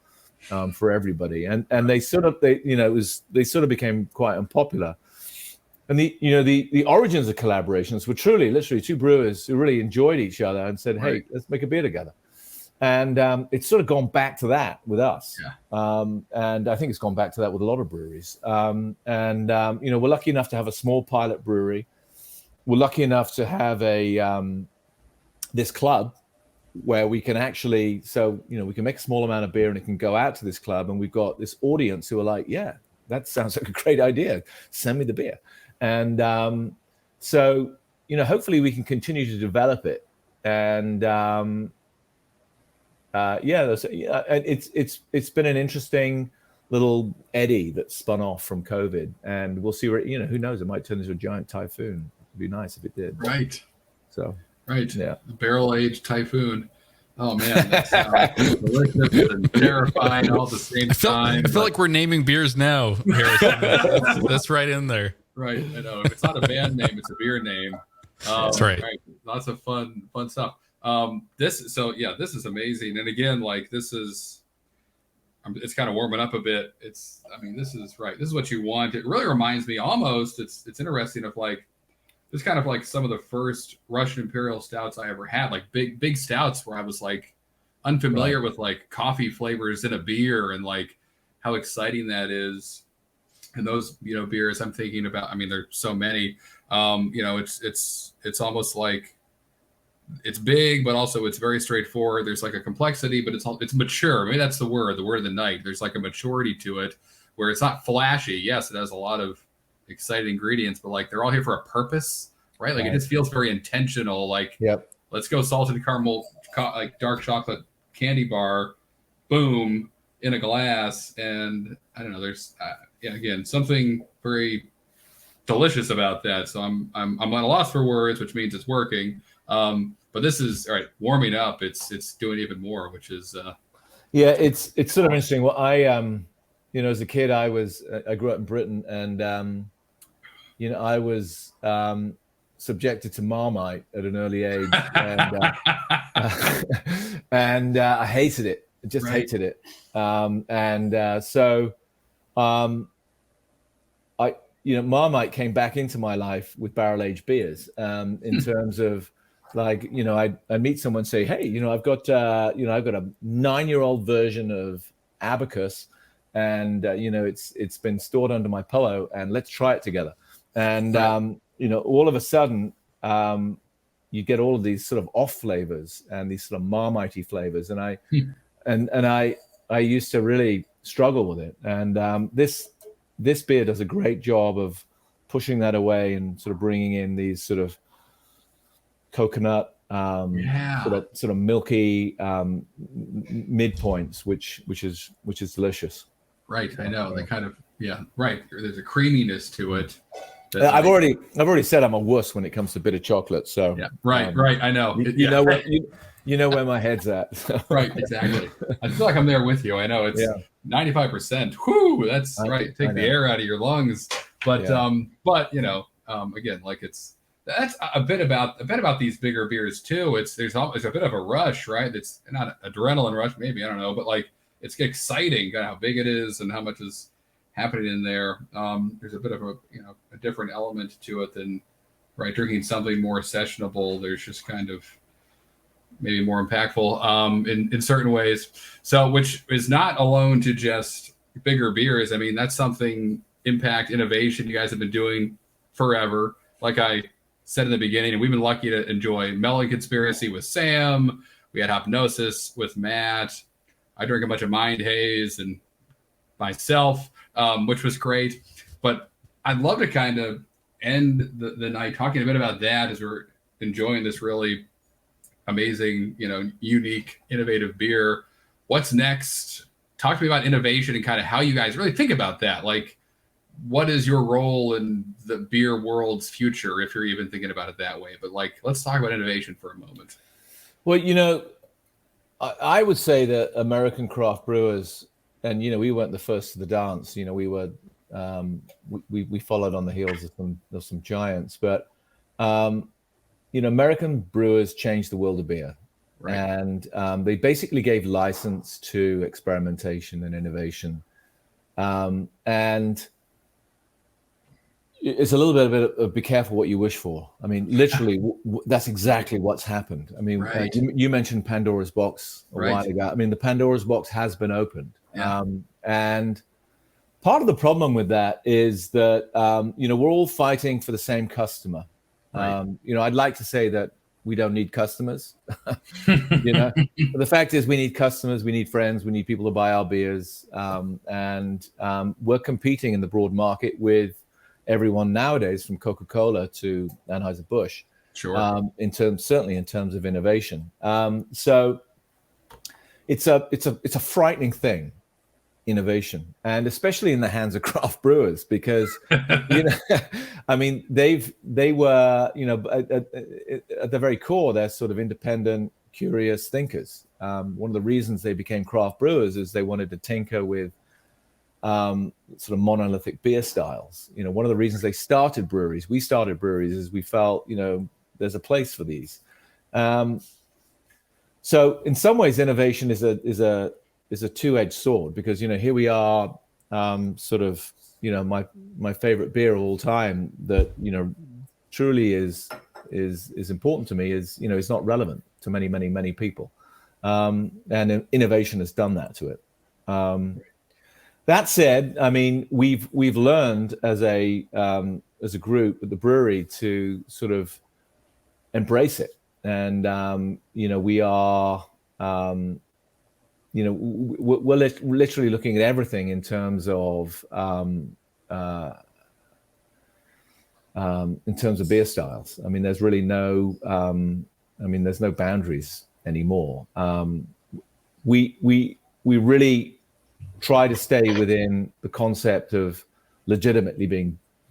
S3: for everybody. And they sort of became quite unpopular. And the origins of collaborations were literally two brewers who really enjoyed each other and said, "Hey, let's make a beer together." And it's sort of gone back to that with us. And I think it's gone back to that with a lot of breweries. We're lucky enough to have a small pilot brewery. We're lucky enough to have this club where we can actually, we can make a small amount of beer and it can go out to this club. And we've got this audience who are like, yeah, that sounds like a great idea. Send me the beer. And hopefully we can continue to develop it. And it's been an interesting little eddy that spun off from COVID, and we'll see where, who knows, it might turn into a giant typhoon. It'd be nice if it did.
S1: Right.
S3: So.
S1: Right.
S3: Yeah.
S1: Barrel-aged typhoon. Oh man, that sounds delicious and terrifying all at the same time.
S2: I feel like we're naming beers now, Harrison. That's right in there.
S1: Right. I know. If it's not a band name, it's a beer name.
S2: That's right.
S1: Lots of fun stuff. This is amazing. And again, it's kind of warming up a bit. This is right. This is what you want. It really reminds me almost, it's interesting of it's kind of like some of the first Russian Imperial stouts I ever had, like big stouts where I was like unfamiliar with like coffee flavors in a beer and like how exciting that is. And those, beers I'm thinking about, there's so many, it's almost like it's big, but also it's very straightforward. There's like a complexity, but it's mature. Maybe that's the word of the night. There's like a maturity to it where it's not flashy. Yes, it has a lot of exciting ingredients, but like they're all here for a purpose, right? Like it just feels very intentional. Like, let's go salted caramel, like dark chocolate candy bar, boom, in a glass. And I don't know, there's, again, something very delicious about that. So I'm at a loss for words, which means it's working. But this is all right, warming up. It's doing even more, which is
S3: it's sort of interesting. Well, I as a kid, I grew up in Britain, and I was subjected to Marmite at an early age, and I hated it. Just hated it. Marmite came back into my life with barrel-aged beers, in terms of like, I meet someone, say, hey, I've got a 9-year-old version of Abacus, and it's been stored under my pillow, and let's try it together. And all of a sudden, you get all of these sort of off flavors and these sort of Marmite-y flavors, and I used to really struggle with it. And this beer does a great job of pushing that away and sort of bringing in these sort of coconut, sort of milky midpoints, which is delicious.
S1: Right, I know. They kind of right. There's a creaminess to it.
S3: I've already said I'm a wuss when it comes to bitter chocolate. So
S1: right. I know.
S3: You know where my head's at. So.
S1: Right, exactly. I feel like I'm there with you. I know it's 95%. Whoo, that's right. Take the air out of your lungs. But again, like that's a bit about these bigger beers too. There's a bit of a rush, right? It's not an adrenaline rush, maybe, I don't know, but like it's exciting, how big it is and how much is happening in there. There's a bit of a different element to it than drinking something more sessionable. There's just kind of maybe more impactful in certain ways. So, which is not alone to just bigger beers. That's something impact innovation you guys have been doing forever. Like I said in the beginning, and we've been lucky to enjoy Melon Conspiracy with Sam. We had Hypnosis with Matt. I drank a bunch of Mind Haze and myself, which was great. But I'd love to kind of end the night talking a bit about that as we're enjoying this really amazing, unique, innovative beer. What's next? Talk to me about innovation and kind of how you guys really think about that. Like, what is your role in the beer world's future, if you're even thinking about it that way? But let's talk about innovation for a moment.
S3: Well, I would say that American craft brewers, and we weren't the first to the dance. We were we followed on the heels of some giants. But American brewers changed the world of beer, right. And they basically gave license to experimentation and innovation, and it's a little bit of be careful what you wish for. I mean, literally, that's exactly what's happened. I mean, right. You mentioned Pandora's box a while ago. I mean, the Pandora's box has been opened. Yeah. And part of the problem with that is that, we're all fighting for the same customer. Right. I'd like to say that we don't need customers, but the fact is we need customers, we need friends, we need people to buy our beers. And we're competing in the broad market with everyone nowadays, from Coca-Cola to Anheuser-Busch, sure. Certainly in terms of innovation. So it's a frightening thing, innovation, and especially in the hands of craft brewers, because I mean, they were at the very core, they're sort of independent, curious thinkers. One of the reasons they became craft brewers is they wanted to tinker with sort of monolithic beer styles. One of the reasons we started breweries is we felt, there's a place for these. So in some ways, innovation is a two-edged sword, because, here we are, sort of, my favorite beer of all time that, truly is important to me is, it's not relevant to many, many, many people. And innovation has done that to it. That said, I mean, we've learned as a group at the brewery to sort of embrace it, and we are we're literally looking at everything in terms of beer styles. I mean, there's really no there's no boundaries anymore. We really try to stay within the concept of legitimately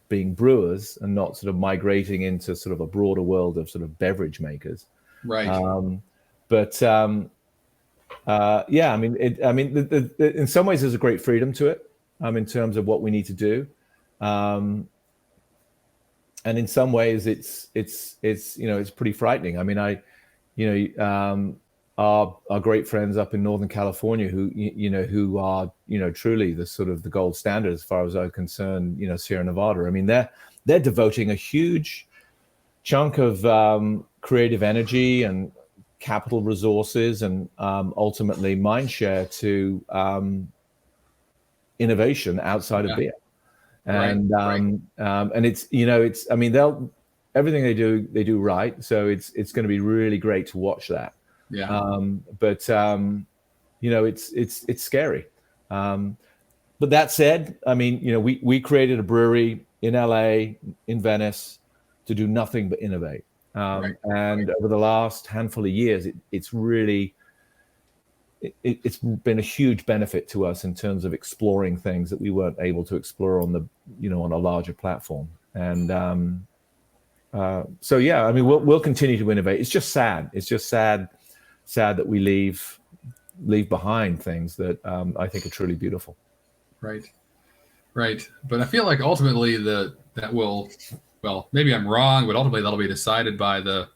S3: being brewers, and not sort of migrating into sort of a broader world of sort of beverage makers. Right. Yeah, I mean, in some ways there's a great freedom to it, in terms of what we need to do. And in some ways it's pretty frightening. I mean, our great friends up in Northern California who are truly the sort of the gold standard as far as I'm concerned, Sierra Nevada. I mean, they're devoting a huge chunk of creative energy and capital resources and ultimately mind share to innovation outside of beer. And and it's I mean, everything they do right. So it's going to be really great to watch that. Yeah. But it's scary. But that said, I mean, we created a brewery in LA, in Venice, to do nothing but innovate. And over the last handful of years, it's really it's been a huge benefit to us in terms of exploring things that we weren't able to explore on on a larger platform. And so yeah, I mean, we'll continue to innovate. It's just sad. It's just sad that we leave behind things that I think are truly beautiful.
S1: Right. But I feel like ultimately that will, well, maybe I'm wrong, but ultimately that'll be decided by the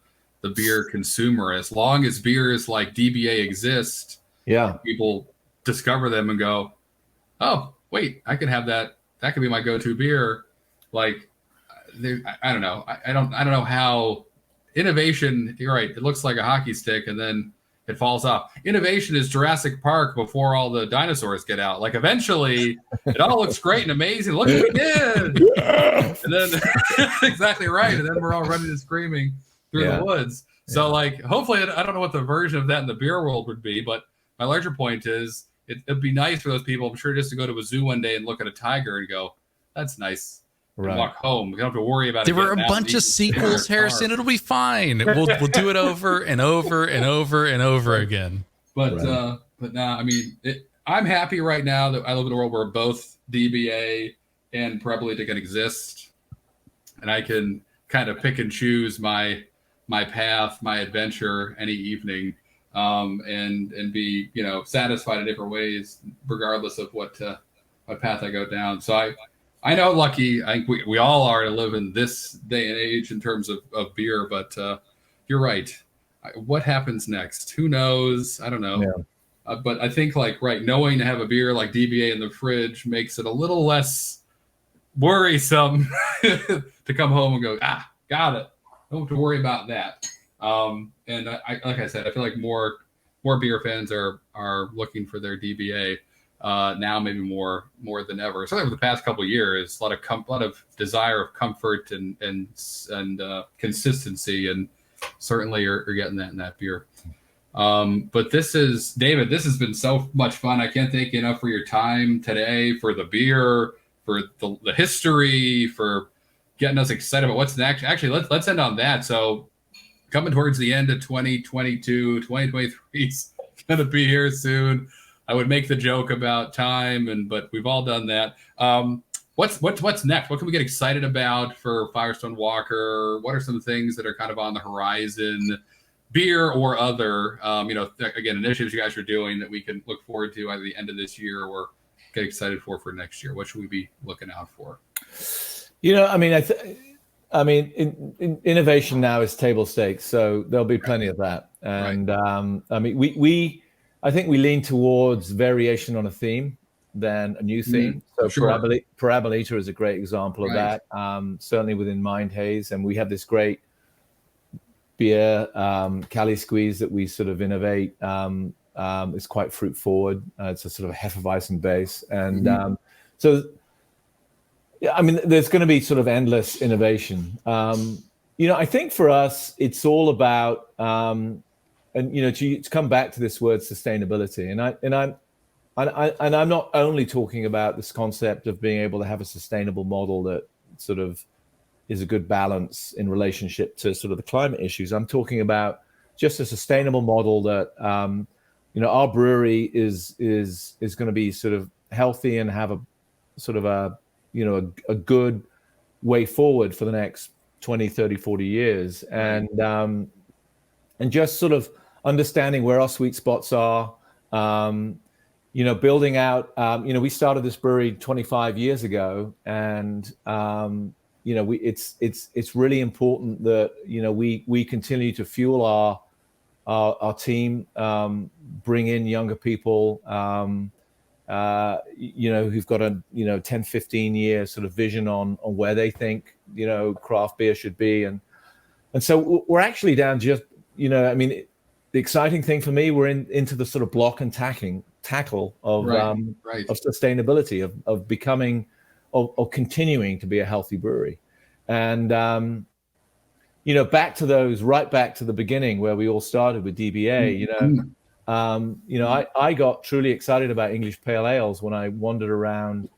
S1: beer consumer. As long as beers like DBA exist, people discover them and go, oh, wait, I can have that. That could be my go-to beer. Like, I don't know. I don't know how innovation. You're right. It looks like a hockey stick, and then it falls off. Innovation is Jurassic Park before all the dinosaurs get out. Like, eventually, it all looks great and amazing. Look what we did. And then, exactly right. And then we're all running and screaming through the woods. So, like, hopefully, I don't know what the version of that in the beer world would be, but my larger point is it'd be nice for those people, I'm sure, just to go to a zoo one day and look at a tiger and go, that's nice. And walk home. We don't have to worry about it.
S2: There were a bunch of sequels, Harrison. It'll be fine. We'll do it over and over and over and over again.
S1: But now, I mean, I'm happy right now that I live in a world where both DBA and Prebolita can exist, and I can kind of pick and choose my path, my adventure any evening, and be satisfied in different ways, regardless of what path I go down. So I know, Lucky. I think we all are to live in this day and age in terms of beer, but you're right. What happens next? Who knows? I don't know.
S3: Yeah.
S1: But I think knowing to have a beer like DBA in the fridge makes it a little less worrisome to come home and go, got it. Don't have to worry about that. And like I said, I feel like more beer fans are looking for their DBA now, maybe more than ever. So over the past couple of years, a lot of desire of comfort and consistency, and certainly you're getting that in that beer. But David, this has been so much fun. I can't thank you enough for your time today, for the beer, for the history, for getting us excited about what's next. Actually, let's end on that. So coming towards the end of 2022, 2023 is going to be here soon. I would make the joke about time, but we've all done that. What's next? What can we get excited about for Firestone Walker? What are some things that are kind of on the horizon, beer or other? Again, initiatives you guys are doing that we can look forward to either the end of this year or get excited for next year. What should we be looking out for?
S3: Innovation now is table stakes, so there'll be plenty of that. And right. I think we lean towards variation on a theme than a new theme. So sure. Parabolita is a great example of that. Certainly within Mind Haze, and we have this great beer, Cali Squeeze, that we sort of innovate. It's quite fruit forward. It's a sort of Hefeweizen base, and there's going to be sort of endless innovation. I think for us, it's all about, to come back to this word sustainability, and I'm not only talking about this concept of being able to have a sustainable model that sort of is a good balance in relationship to sort of the climate issues. I'm talking about just a sustainable model that, our brewery is going to be sort of healthy and have a sort of a good way forward for the next 20, 30, 40 years. And just sort of understanding where our sweet spots are, building out, we started this brewery 25 years ago, and, it's really important that, we continue to fuel our team, bring in younger people, who've got a 10, 15 year sort of vision on where they think craft beer should be, and so we're actually down just the exciting thing for me, we're into the sort of block and tackle of of sustainability, of becoming or continuing to be a healthy brewery, and back to the beginning where we all started with DBA. I got truly excited about English pale ales when I wandered around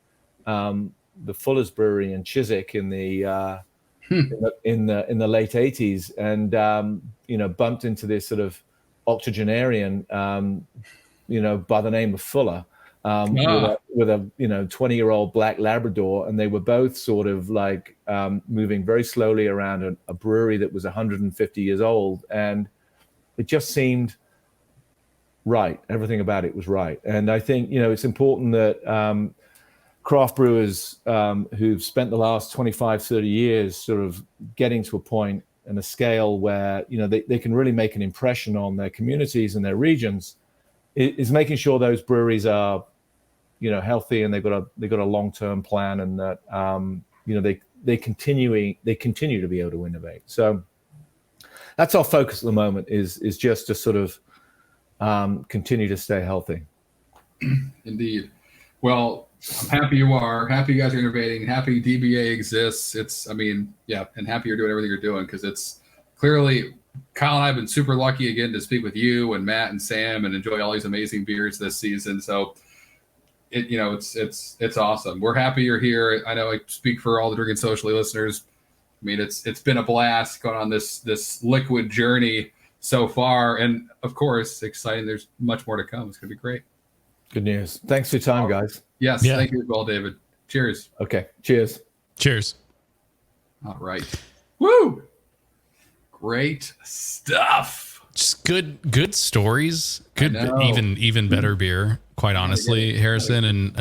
S3: the Fuller's Brewery in Chiswick in the late 80s, and bumped into this sort of octogenarian by the name of Fuller, with a 20-year-old black Labrador, and they were both sort of like moving very slowly around a brewery that was 150 years old, and it just seemed right. Everything about it was right. And I think, it's important that craft brewers who've spent the last 25, 30 years sort of getting to a point and a scale where, they can really make an impression on their communities and their regions, is making sure those breweries are, healthy, and they've got a long-term plan, and that, they continue to be able to innovate. So that's our focus at the moment, is just to sort of continue to stay healthy.
S1: Indeed. Well, I'm happy you guys are innovating, happy DBA exists. And happy you're doing everything you're doing, because it's clearly, Kyle and I have been super lucky again to speak with you and Matt and Sam and enjoy all these amazing beers this season. So it's awesome. We're happy you're here. I know I speak for all the Drinking Socially listeners. It's been a blast going on this liquid journey so far, and of course, exciting. There's much more to come. It's gonna be great.
S3: Good news. Thanks for your time, guys.
S1: Yes, Thank you as well, David. Cheers.
S3: Okay, cheers.
S1: All right. Woo! Great stuff.
S2: Just good stories. Good, even better beer. Quite honestly, Harrison, and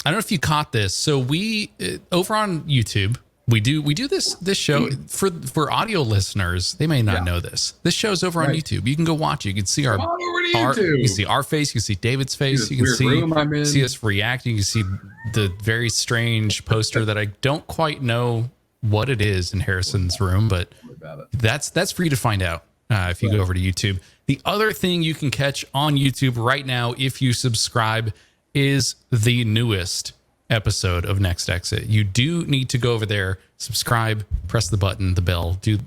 S2: I don't know if you caught this. So we over on YouTube, we do this show for audio listeners. They may not know this. This show's over on YouTube. You can go watch it. You can see you can see our face. You can see David's face. You can see us react. You can see the very strange poster that I don't quite know what it is in Harrison's room, but that's for you to find out if you go over to YouTube. The other thing you can catch on YouTube right now, if you subscribe, is the newest episode of Next Exit. You do need to go over there, subscribe, press the button, the bell, do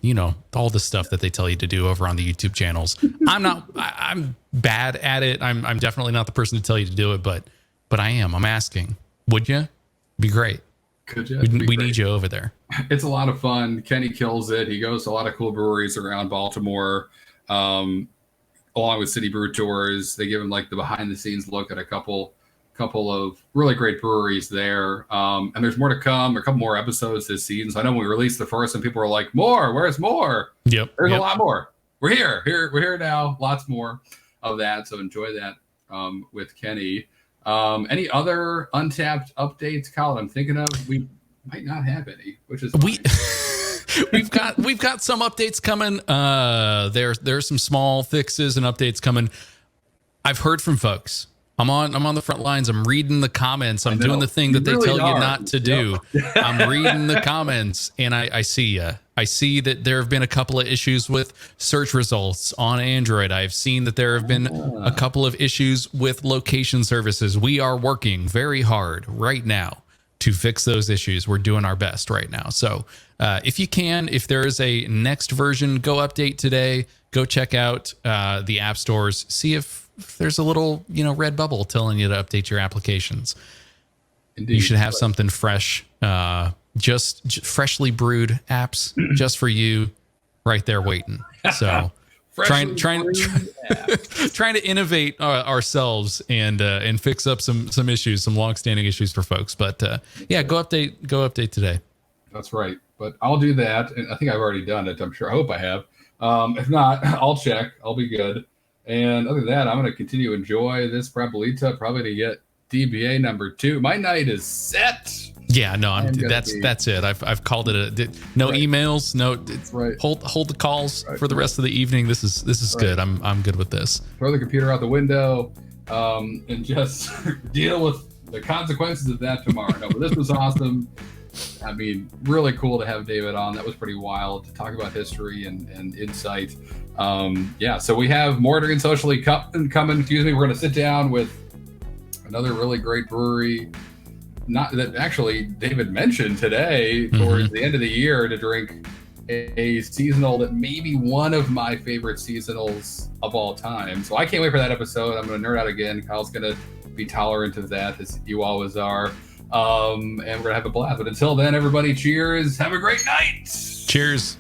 S2: all the stuff that they tell you to do over on the YouTube channels. I'm bad at it. I'm definitely not the person to tell you to do it, but I'm asking. Would you? Be great.
S1: Could you?
S2: We need you over there.
S1: It's a lot of fun. Kenny kills it. He goes to a lot of cool breweries around Baltimore, along with City Brew Tours. They give him like the behind the scenes look at a couple of really great breweries there. And there's more to come, a couple more episodes this season. So I know when we released the first and people were like, more, where's more? There's a lot more. We're here now. Lots more of that. So enjoy that with Kenny. Any other Untappd updates, Colin? I'm thinking of, we might not have any, which is
S2: we've got some updates coming. There's some small fixes and updates coming. I've heard from folks. I'm on the front lines. I'm reading the comments. I'm doing the thing that they tell you not to do. I'm reading the comments, and I see you. I see that there have been a couple of issues with search results on Android. I've seen that there have been a couple of issues with location services. We are working very hard right now to fix those issues. We're doing our best right now. So if you can, if there is a next version, go update today. Go check out the app stores. See if there's a little red bubble telling you to update your applications. Indeed. You should have something fresh, just freshly brewed apps just for you right there waiting. So trying to innovate ourselves and fix up some issues, some longstanding issues for folks. But go update today.
S1: That's right. But I'll do that. And I think I've already done it. I'm sure. I hope I have. If not, I'll check. I'll be good. And other than that, I'm going to continue to enjoy this Prabolita, probably to get DBA number 2. My night is set.
S2: Yeah, no, that's it. I've called it no emails, no. Hold the calls for the rest of the evening. This is good. I'm good with this.
S1: Throw the computer out the window, and just deal with the consequences of that tomorrow. No, but this was awesome. I mean, really cool to have David on. That was pretty wild to talk about history and insight. So we have more Drinking Socially coming. We're going to sit down with another really great brewery. Not that actually David mentioned today towards the end of the year to drink a seasonal that may be one of my favorite seasonals of all time. So I can't wait for that episode. I'm going to nerd out again. Kyle's going to be tolerant of that, as you always are. And we're going to have a blast. But until then, everybody, cheers. Have a great night.
S2: Cheers.